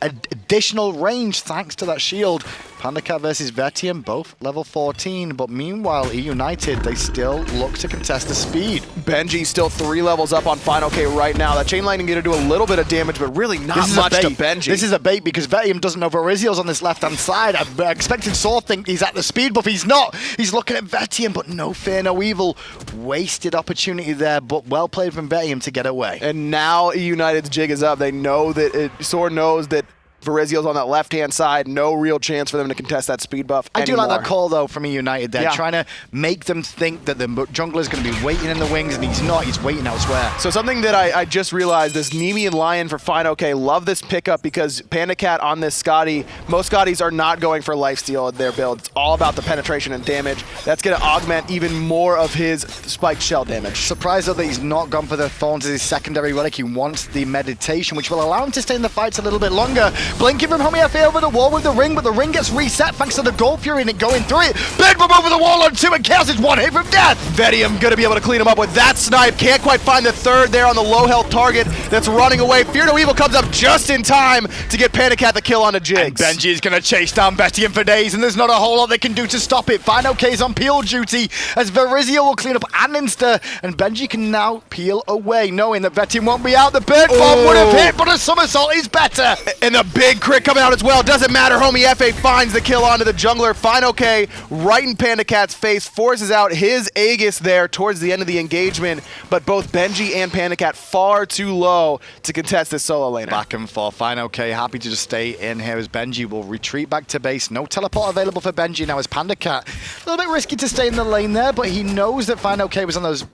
additional range thanks to that shield. PandaCat versus Vetium, both level 14, but meanwhile, EUnited, they still look to contest the speed. Benji still 3 levels up on fineokay right now. That Chain Lightning going to do a little bit of damage, but really not much to Benji. This is a bait because Vetium doesn't know Varizial's on this left-hand side. I expected SoaR think he's at the speed buff. He's not. He's looking at Vetium, but no fear, no evil. Wasted opportunity there, but well played from Vetium to get away. And now EUnited's jig is up. They know that SoaR knows that Varizial's on that left-hand side. No real chance for them to contest that speed buff I anymore. do like that call, though, from EUnited there. Yeah. Trying to make them think that the jungler's going to be waiting in the wings, and he's not. He's waiting elsewhere. So something that I just realized, this Nemean Lion for fineokay, love this pickup because PandaCat on this Skadi, most Skadis are not going for lifesteal in their build. It's all about the penetration and damage. That's going to augment even more of his spiked shell damage. Surprised, though, that he's not gone for the Thorns as his secondary relic. He wants the meditation, which will allow him to stay in the fights a little bit longer. Blinking from Homiefe over the wall with the ring, but the ring gets reset thanks to the Gold Fury and it going through it. Big from over the wall on 2, and Khaos is 1 hit from death. Vetium going to be able to clean him up with that snipe. Can't quite find the third there on the low health target that's running away. Fear No Evil comes up just in time to get PandaCat the kill onto Jigz. And Benji is going to chase down Vetium for days, and there's not a whole lot they can do to stop it. fineokay's on peel duty as Varizial will clean up Andinster, and Benji can now peel away, knowing that Vetium won't be out. The bird bomb would have hit, but a somersault is better. And the big crit coming out as well. Doesn't matter. Homiefe finds the kill onto the jungler. fineokay right in PandaCat's face, forces out his Aegis there towards the end of the engagement, but both Benji and PandaCat far too low to contest this solo laner. Back and forth. fineokay happy to just stay in here as Benji will retreat back to base. No teleport available for Benji now as PandaCat. A little bit risky to stay in the lane there, but he knows that fineokay was on those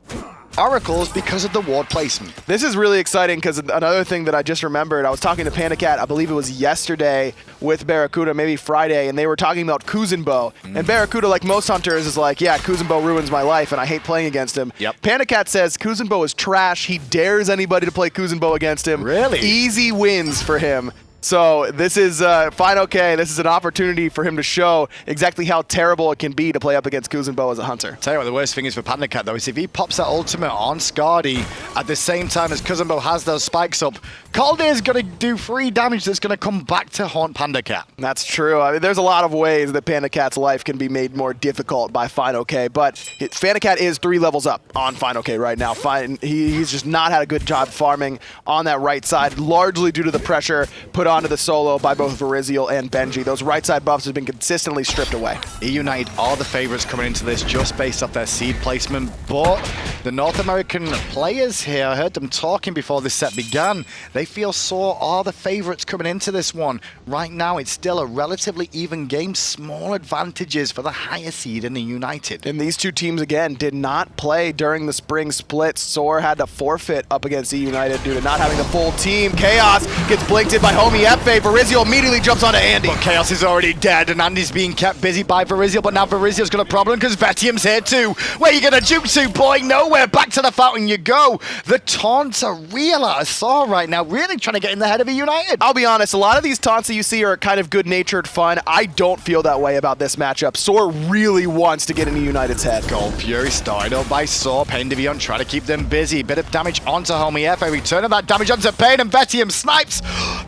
oracles because of the ward placement. This is really exciting because another thing that I just remembered, I was talking to PandaCat, I believe it was yesterday with Barracuda, maybe Friday, and they were talking about Kuzenbo. And Barracuda, like most hunters, is like, yeah, Kuzenbo ruins my life and I hate playing against him. Yep. PandaCat says Kuzenbo is trash. He dares anybody to play Kuzenbo against him. Really? Easy wins for him. So this is fineokay. This is an opportunity for him to show exactly how terrible it can be to play up against Kuzenbo as a hunter. Tell you what, the worst thing is for PandaCat, though, is if he pops that ultimate on Skadi at the same time as Kuzenbo has those spikes up, Calder is going to do free damage that's going to come back to haunt PandaCat. That's true. I mean, there's a lot of ways that PandaCat's life can be made more difficult by fineokay, but PandaCat is 3 levels up on fineokay right now. He's just not had a good job farming on that right side, largely due to the pressure put onto the solo by both Varizial and Benji. Those right side buffs have been consistently stripped away. EUnited are the favorites coming into this just based off their seed placement, but The North American players here, I heard them talking before this set began. They feel SoaR are the favorites coming into this one. Right now, it's still a relatively even game, small advantages for the higher seed in the EUnited. And these two teams, again, did not play during the spring split. SoaR had to forfeit up against EUnited due to not having the full team. Khaos gets blinked in by Homiefe. Varizial immediately jumps onto Andy. But Khaos is already dead, and Andy's being kept busy by Varizial, but now Varizial's got a problem because Vetium's here too. Where you gonna juke to, boy? Nowhere. Back to the fountain you go. The taunts are real out of SoaR right now, really trying to get in the head of EUnited. I'll be honest, a lot of these taunts that you see are kind of good-natured fun. I don't feel that way about this matchup. SoaR really wants to get into EUnited's head. Gold Fury started up by SoaR. PainDeViande trying to keep them busy. Bit of damage onto Homiefe. Return of that damage onto Pain, and Vetium snipes.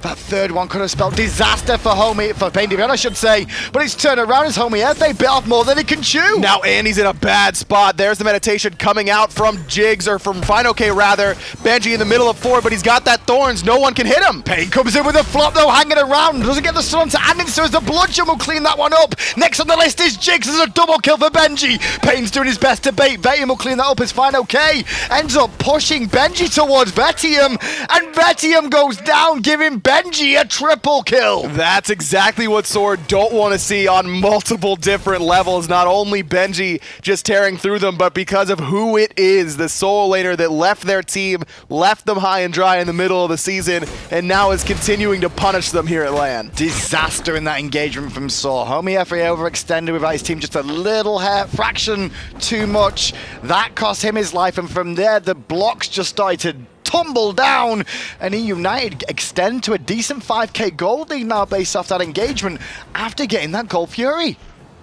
That third one could have spelled disaster for PainDeViande, I should say. But it's turned around as Homiefe bit off more than he can chew. Now Andy's in a bad spot. There's the meditation coming out from Jigz, or from fineokay rather. Benji in the middle of 4, but he's got that Thorns. No one can hit him. Pain comes in with a flop though, hanging around. Doesn't get the stun to Andinster as the Bludgeon will clean that one up. Next on the list is Jigz as a double kill for Benji. Pain's doing his best to bait. Vetium will clean that up as fineokay ends up pushing Benji towards Vetium, and Vetium goes down, giving Benji a triple kill. That's exactly what SoaR don't want to see on multiple different levels. Not only Benji just tearing through them, but because of who it is, the solo laner that left their team, left them high and dry in the middle of the season, and now is continuing to punish them here at LAN. Disaster in that engagement from SoaR. Homiefe overextended without his team just a little hair fraction too much. That cost him his life, and from there the blocks just started to tumble down, and EUnited extend to a decent 5k gold lead now based off that engagement after getting that Gold Fury.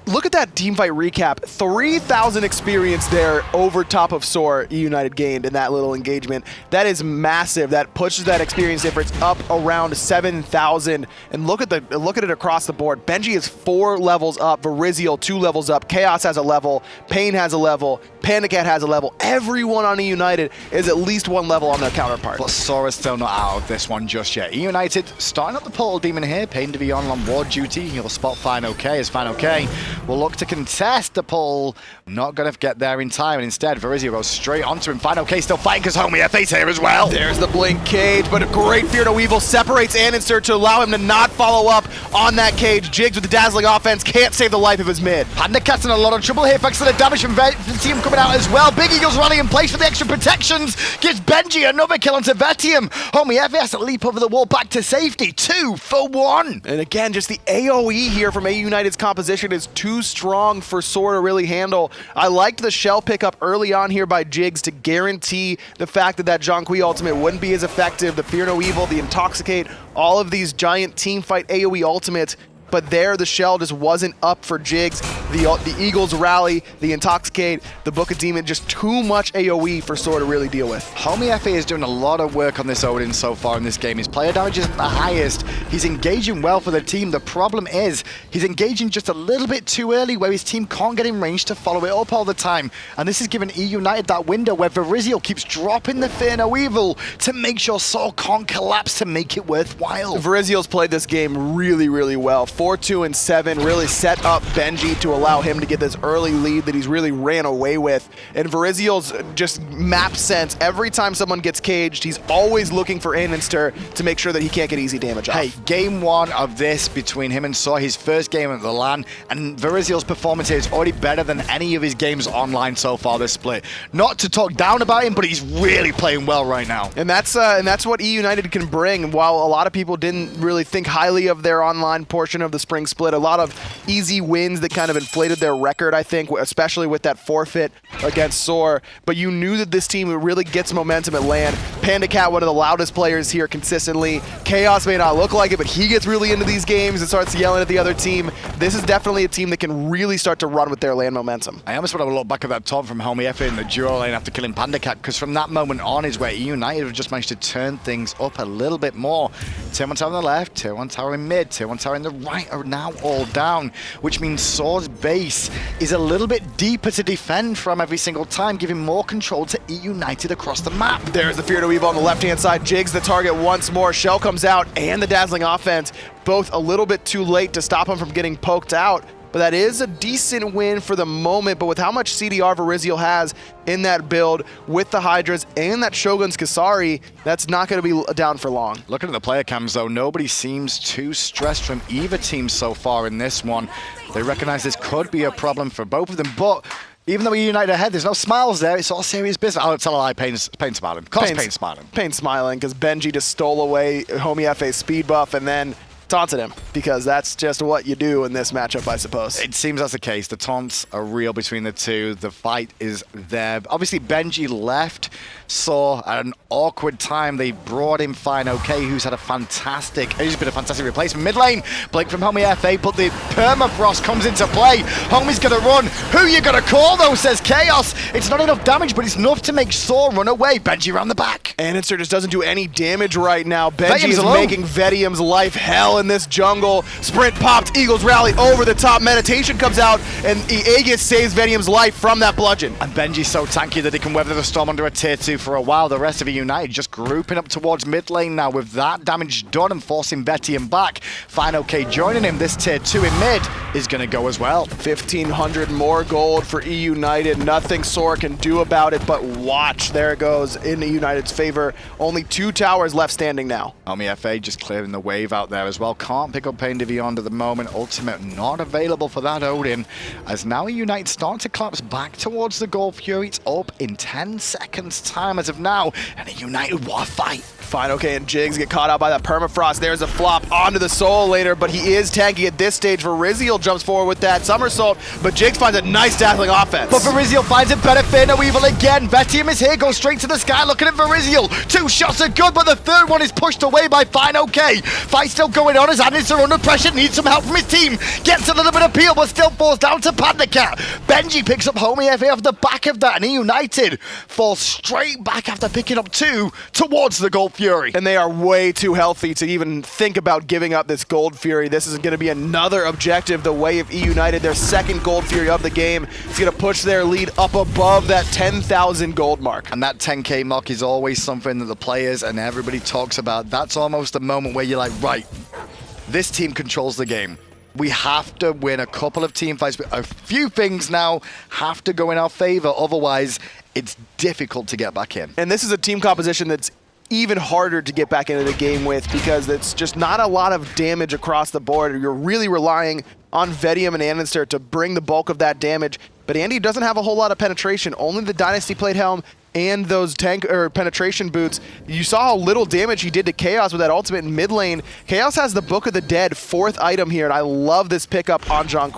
Look at that teamfight recap. 3,000 experience there over top of SoaR EUnited gained in that little engagement. That is massive. That pushes that experience difference up around 7,000. And look at it across the board. Benji is 4 levels up. Varizial 2 levels up. Khaos has a level. Pain has a level. PandaCat has a level. Everyone on EUnited is at least 1 level on their counterpart. But SoaR is still not out of this one just yet. EUnited starting up the Portal Demon here. PainDeViande on ward duty. He'll spot fineokay as fineokay will look to contest the pull. Not going to get there in time, and instead Varizial goes straight onto him. fineokay still fighting because Homiefe's here as well. There's the blink cage, but a great Fear No Evil separates Andinster to allow him to not follow up on that cage. Jigz with the dazzling offense can't save the life of his mid. PandaCat's in a lot of trouble here thanks to the damage from Vetium coming out as well. Big Eagles rally in place for the extra protections. Gives Benji another kill onto Vetium. Homiefe has to leap over the wall back to safety. 2 for 1. And again, just the AoE here from EUnited's composition is too strong for SoaR to really handle. I liked the shell pickup early on here by Jigz to guarantee the fact that that Zhong ultimate wouldn't be as effective. The Fear No Evil, the Intoxicate, all of these giant team fight AoE ultimates. But there, the shell just wasn't up for Jigz. The Eagles rally, the Intoxicate, the Book of Demon, just too much AoE for SoaR to really deal with. Homiefe is doing a lot of work on this Odin so far in this game. His player damage isn't the highest. He's engaging well for the team. The problem is he's engaging just a little bit too early where his team can't get in range to follow it up all the time. And this has given EUnited that window where Varizial keeps dropping the Fear No Evil to make sure SoaR can't collapse to make it worthwhile. Varizial's played this game really, really well. 4-2 and 7 really set up Benji to allow him to get this early lead that he's really ran away with. And Varizial's just map sense, every time someone gets caged, he's always looking for Andinster to make sure that he can't get easy damage off. Hey, game 1 of this between him and SoaR, his first game at the LAN, and Varizial's performance here is already better than any of his games online so far this split. Not to talk down about him, but he's really playing well right now. And that's what EUnited can bring. While a lot of people didn't really think highly of their online portion of the spring split, a lot of easy wins that kind of inflated their record, I think, especially with that forfeit against SoaR. But you knew that this team really gets momentum at LAN. PandaCat, one of the loudest players here consistently. Khaos may not look like it, but he gets really into these games and starts yelling at the other team. This is definitely a team that can really start to run with their LAN momentum. I almost want to look back at that taunt from Homiefe in the duo lane after killing PandaCat, because from that moment on is where EUnited have just managed to turn things up a little bit more. Tier 1 tower on the left, Tier 1 tower in mid, Tier 1 tower in the right are now all down, which means SoaR's base is a little bit deeper to defend from every single time, giving more control to EUnited across the map. There's the Fear No Evil on the left-hand side. Jigz the target once more. Shell comes out, and the dazzling offense, both a little bit too late to stop him from getting poked out. But but that is a decent win for the moment. But with how much CDR Varizial has in that build, with the hi-rez and that Shogun's Kasari, that's not going to be down for long. Looking at the player cams, though, nobody seems too stressed from either team so far in this one. They recognize this could be a problem for both of them, but even though we unite ahead, there's no smiles there. It's all serious business. I'll tell a lie. Pain's smiling. Of course Pain's smiling. Pain's smiling because Benji just stole away Homiefe's speed buff and then taunted him, because that's just what you do in this matchup, I suppose. It seems that's the case. The taunts are real between the two. The fight is there. Obviously, Benji left, saw at an awkward time. They brought in fineokay, who's been a fantastic replacement. Mid lane, Blake from Homiefe, but the permafrost comes into play. Homie's gonna run. Who you gonna call, though, says Khaos. It's not enough damage, but it's enough to make SoaR run away. Benji around the back. Andinster just doesn't do any damage right now. Benji Vetium's is alone. making Vetium's life hell in this jungle. Sprint popped, Eagles rally over the top. Meditation comes out, and Aegis saves Vetium's life from that bludgeon. And Benji's so tanky that he can weather the storm under a tier 2 for a while. The rest of EUnited just grouping up towards mid lane now with that damage done and forcing Vetium back. fineokay joining him. This tier 2 in mid is going to go as well. 1,500 more gold for EUnited. Nothing SoaR can do about it, but watch. There it goes in EUnited's favor. Only 2 towers left standing now. Homiefe just clearing the wave out there as well. Can't pick up PainDeViande at the moment. Ultimate not available for that Odin. As now EUnited start to collapse back towards the Gold Fury. It's up in 10 seconds time as of now. And EUnited, what a fight. fineokay and Jigz get caught out by that permafrost. There's a flop onto the soul later, but he is tanky at this stage. Varizial jumps forward with that somersault, but Jigz finds a nice dazzling offense. But Varizial finds it better. Fear no evil again. Vetium is here, goes straight to the sky. Looking at Varizial. 2 shots are good, but the third one is pushed away by fineokay. Fight still going on as Andinster under pressure, needs some help from his team. Gets a little bit of peel, but still falls down to PandaCat. Benji picks up Homiefe off the back of that, and EUnited falls straight back after picking up 2 towards the Gold Fury. And they are way too healthy to even think about giving up this Gold Fury. This is going to be another objective the way of EUnited. Their second Gold Fury of the game. It's going to push their lead up above that 10,000 gold mark. And that 10k mark is always something that the players and everybody talks about. That's almost the moment where you're like, right, this team controls the game. We have to win a couple of team fights. A few things now have to go in our favor. Otherwise, it's difficult to get back in. And this is a team composition that's even harder to get back into the game with, because it's just not a lot of damage across the board. You're really relying on Vetium and Andinster to bring the bulk of that damage. But Andy doesn't have a whole lot of penetration. Only the Dynasty Plate Helm and those tank or penetration boots. You saw how little damage he did to Khaos with that ultimate in mid lane. Khaos has the Book of the Dead, 4th item here, and I love this pickup on Zhong.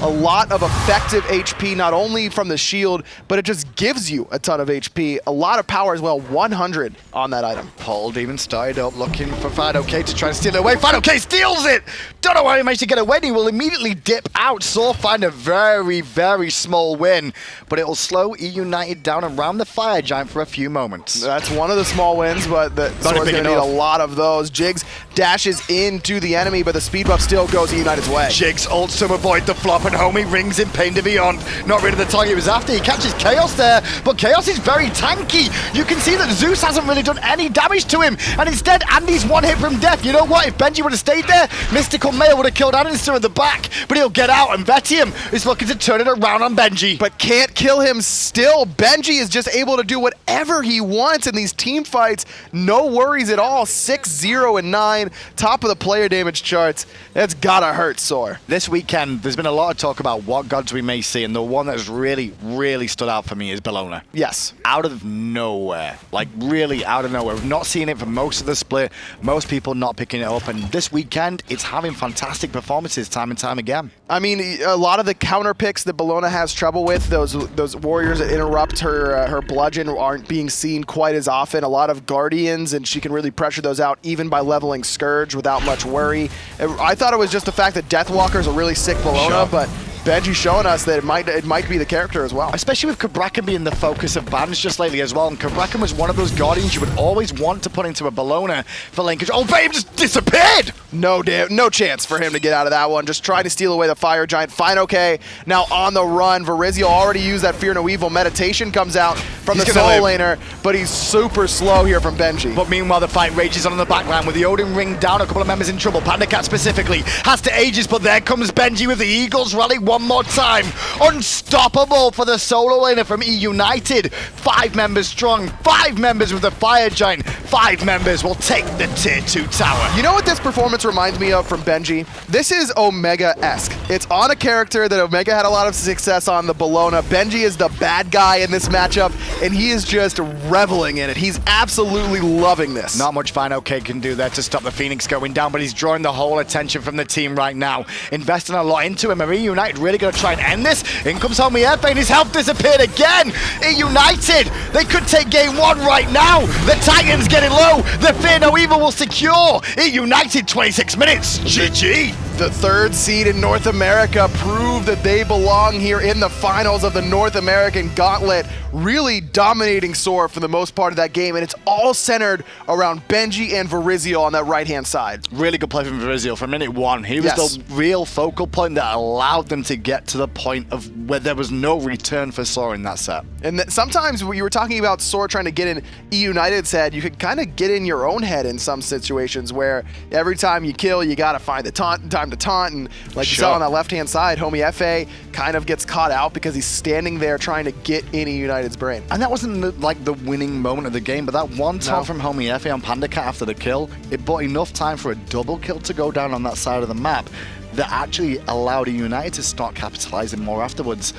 A lot of effective HP, not only from the shield, but it just gives you a ton of HP. A lot of power as well, 100 on that item. Paul Demon started up looking for fineokay to try and steal it away. fineokay steals it! Don't know how he managed to get away. He will immediately dip out. SoaR find a very, very small win, but it will slow EUnited down around the fire giant for a few moments. That's one of the small wins, but SoaR's going to need a lot of those. Jigz dashes into the enemy, but the speed buff still goes EUnited's way. Jigz ults to avoid the flop, and Homie rings in PainDeViande. Not rid of the target he was after. He catches Khaos there, but Khaos is very tanky. You can see that Zeus hasn't really done any damage to him, and instead Andy's one hit from death. You know what? If Benji would have stayed there, Mystical Mail would have killed Andinster at the back, but he'll get out, and Vetium is looking to turn it around on Benji. But can't kill him still. Benji is just able to do whatever he wants in these team fights. No worries at all. 6-0 and 9, top of the player damage charts. That's gotta hurt SoaR. This weekend, there's been a lot of talk about what gods we may see, and the one that's really, really stood out for me is Bellona. Yes. Out of nowhere. Like, really out of nowhere. We've not seen it for most of the split. Most people not picking it up, and this weekend, it's having fantastic performances time and time again. I mean, a lot of the counter picks that Bellona has trouble with, those warriors that interrupt her bludgeon aren't being seen quite as often. A lot of guardians, and she can really pressure those out even by leveling Scourge without much worry. I thought it was just the fact that Deathwalker's a really sick Bellona, Sure. but Benji showing us that it might be the character as well. Especially with Cabrakan being the focus of bans just lately as well. And Cabrakan was one of those Guardians you would always want to put into a Bellona for lane control. Oh, Babe just disappeared! No chance for him to get out of that one. Just trying to steal away the Fire Giant. fineokay now on the run. Varizial already used that Fear No Evil. Meditation comes out from the solo laner, but he's super slow here from Benji. But meanwhile, the fight rages on in the background with the Odin ring down, a couple of members in trouble. PandaCat specifically has to Aegis, but there comes Benji with the Eagles rally one more time. Unstoppable for the solo laner from EUnited. 5 members strong, 5 members with the Fire Giant. 5 members will take the tier 2 tower. You know what this performance reminds me of from Benji? This is Omega-esque. It's on a character that Omega had a lot of success on, the Bellona. Benji is the bad guy in this matchup, and he is just reveling in it. He's absolutely loving this. Not much fineokay can do there to stop the Phoenix going down, but he's drawing the whole attention from the team right now. Investing a lot into him. Are EUnited really going to try and end this? In comes Homiefe, and his health disappeared again. EUnited, they could take game 1 right now. The Titan's getting low. The Fear No Evil will secure. EUnited 26 minutes. GG. The 3rd seed in North America proved that they belong here in the finals of the North American Gauntlet, really dominating SoaR for the most part of that game, and it's all centered around Benji and Varizial on that right-hand side. Really good play from Varizial from minute 1. He was the real focal point that allowed them to get to the point of where there was no return for SoaR in that set. And sometimes when you were talking about SoaR trying to get in EUnited's head, you could kind of get in your own head in some situations where every time you kill, you got to find the time to taunt, and like you saw on that left-hand side, Homiefe kind of gets caught out because he's standing there trying to get in EUnited's brain. And that wasn't like the winning moment of the game, but that one taunt from Homiefe on PandaCat after the kill, it bought enough time for a double kill to go down on that side of the map that actually allowed EUnited to start capitalizing more afterwards.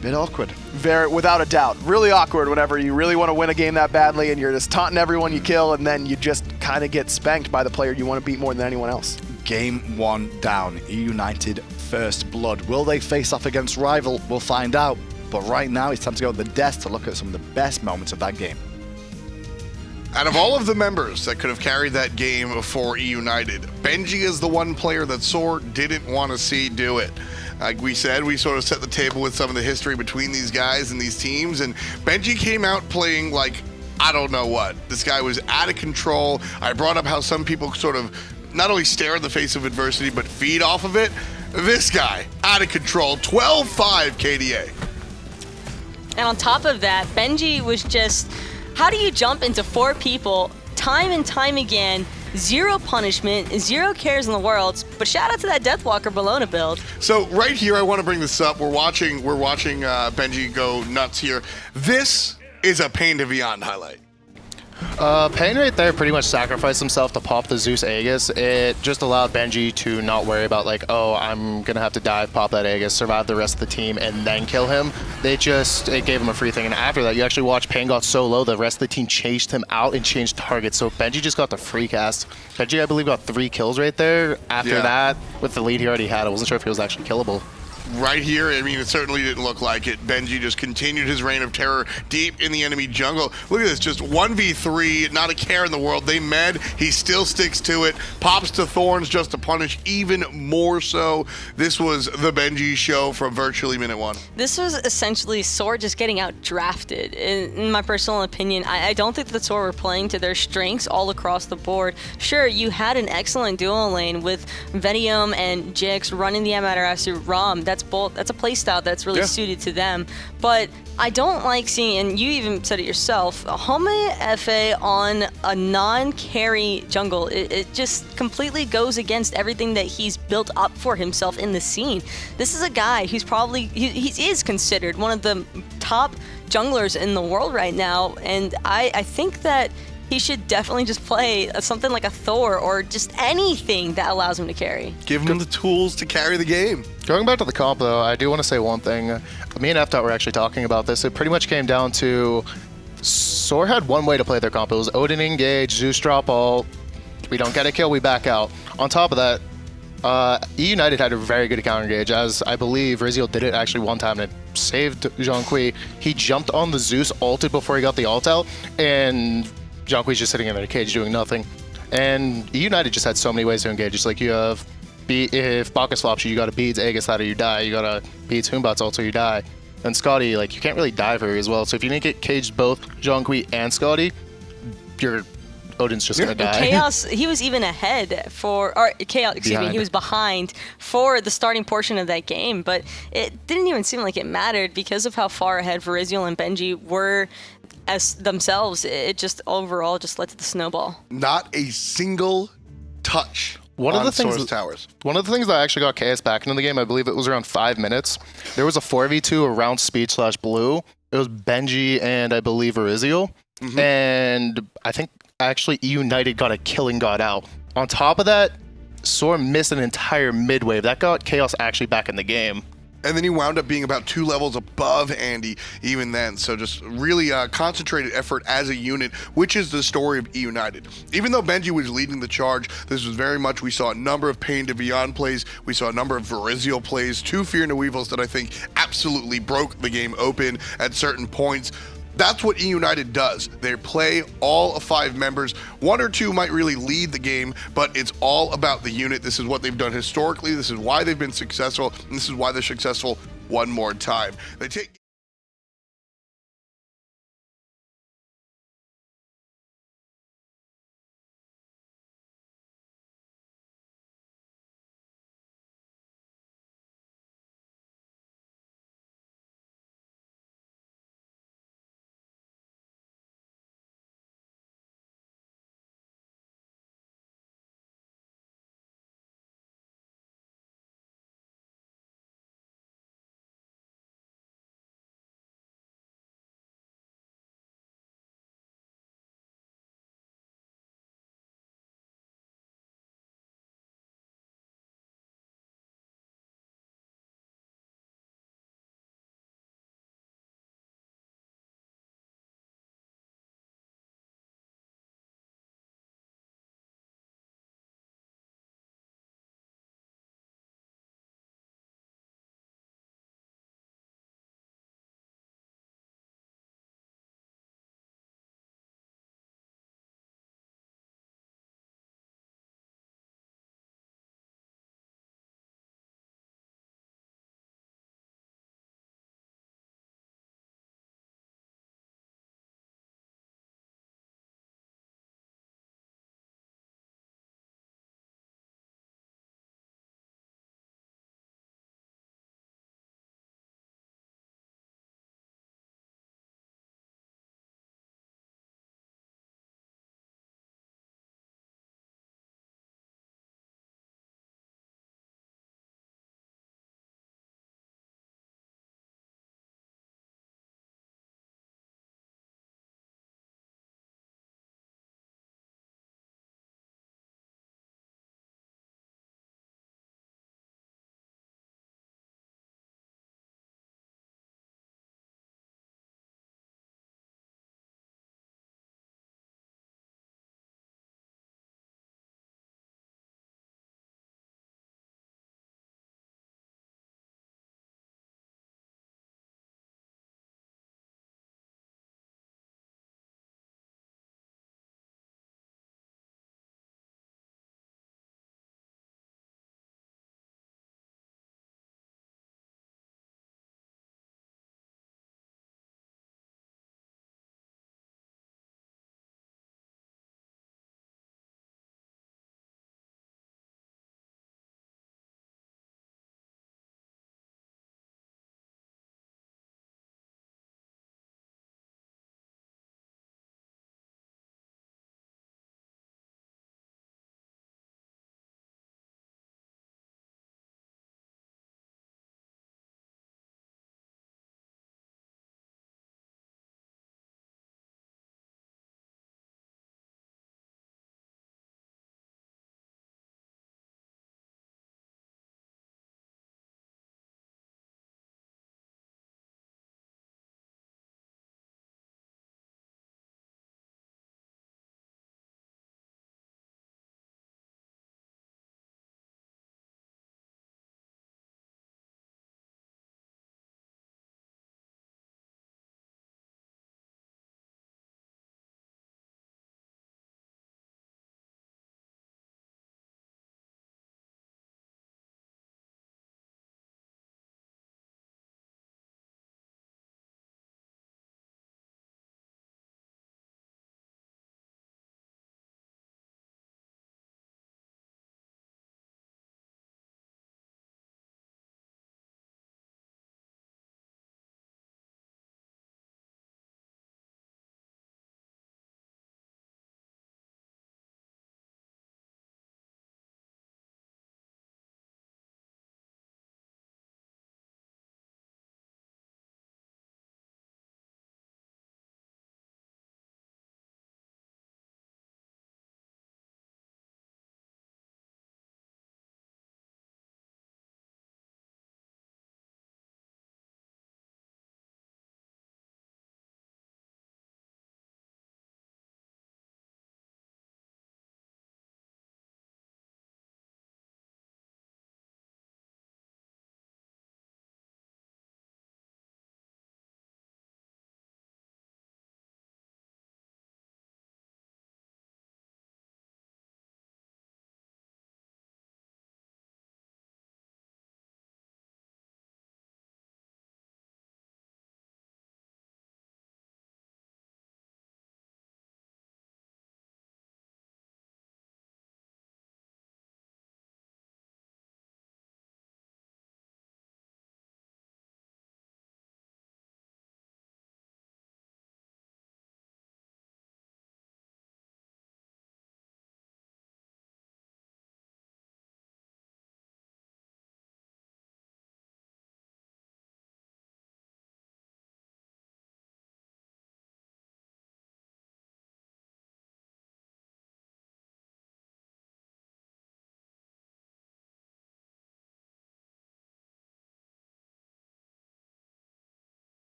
Bit awkward. Without a doubt. Really awkward whenever you really want to win a game that badly and you're just taunting everyone you kill, and then you just kind of get spanked by the player you want to beat more than anyone else. Game 1 down. EUnited first blood. Will they face off against rival? We'll find out. But right now, it's time to go to the desk to look at some of the best moments of that game. Out of all of the members that could have carried that game for EUnited, Benji is the one player that SoaR didn't want to see do it. Like we said, we sort of set the table with some of the history between these guys and these teams, and Benji came out playing like, I don't know what. This guy was out of control. I brought up how some people sort of not only stare in the face of adversity, but feed off of it. This guy, out of control, 12-5 KDA. And on top of that, Benji was just, how do you jump into 4 people time and time again, 0 punishment, 0 cares in the world, but shout out to that Deathwalker Bellona build. So right here, I want to bring this up. We're watching Benji go nuts here. This is a PainDeViande highlight. Pain right there pretty much sacrificed himself to pop the Zeus Aegis. It just allowed Benji to not worry about like, oh, I'm gonna have to dive, pop that Aegis, survive the rest of the team, and then kill him. It gave him a free thing, and after that, you actually watch Pain got so low, the rest of the team chased him out and changed targets, so Benji just got the free cast. Benji, I believe, got 3 kills right there. After that, with the lead he already had, I wasn't sure if he was actually killable. Right here, I mean, it certainly didn't look like it. Benji just continued his reign of terror deep in the enemy jungle. Look at this, just 1v3, not a care in the world. They med, he still sticks to it, pops to Thorns just to punish even more so. This was the Benji show from virtually minute 1. This was essentially SoaR just getting out drafted. In my personal opinion, I don't think that SoaR were playing to their strengths all across the board. Sure, you had an excellent duo lane with Vetium and Jigz running the Amaterasu Ram. That's a playstyle that's really suited to them. But I don't like seeing, and you even said it yourself, Homiefe on a non-carry jungle. It just completely goes against everything that he's built up for himself in the scene. This is a guy who's probably, he is considered one of the top junglers in the world right now, and I think that he should definitely just play something like a Thor or just anything that allows him to carry. Give him the tools to carry the game. Going back to the comp, though, I do want to say one thing. Me and FDOT were actually talking about this. It pretty much came down to SoaR had one way to play their comp. It was Odin engage, Zeus drop ult. We don't get a kill, we back out. On top of that, EUnited had a very good counter engage, as I believe Varizial did it actually one time and it saved Zhong. He jumped on the Zeus, ulted before he got the ult out, and Zhong's just sitting in their cage doing nothing. And EUnited just had so many ways to engage. Just like you have if Bacchus flops you, you gotta beads Aegis that or you die. You gotta beads Humbats also you die. And Skadi, like, you can't really die very as well. So if you didn't get caged both Zhong and Skadi, your Odin's just gonna die. Khaos, he was even ahead he was behind for the starting portion of that game, but it didn't even seem like it mattered because of how far ahead Varizial and Benji were as themselves. It just overall just led to the snowball. Not a single touch. One of the things that actually got Khaos back into the game, I believe it was around 5 minutes. There was a 4v2 around Speed/Blue. It was Benji and I believe Varizial. And I think actually EUnited got a killing god out. On top of that, SoaR missed an entire mid wave. That got Khaos actually back in the game. And then he wound up being about 2 levels above Andy even then. So just really concentrated effort as a unit, which is the story of EUnited. Even though Benji was leading the charge, this was very much, we saw a number of PainDeViande plays, we saw a number of Varizial plays, 2 Fear No Evils that I think absolutely broke the game open at certain points. That's what EUnited does. They play all 5 members. 1 or 2 might really lead the game, but it's all about the unit. This is what they've done historically. This is why they've been successful, and this is why they're successful one more time. They take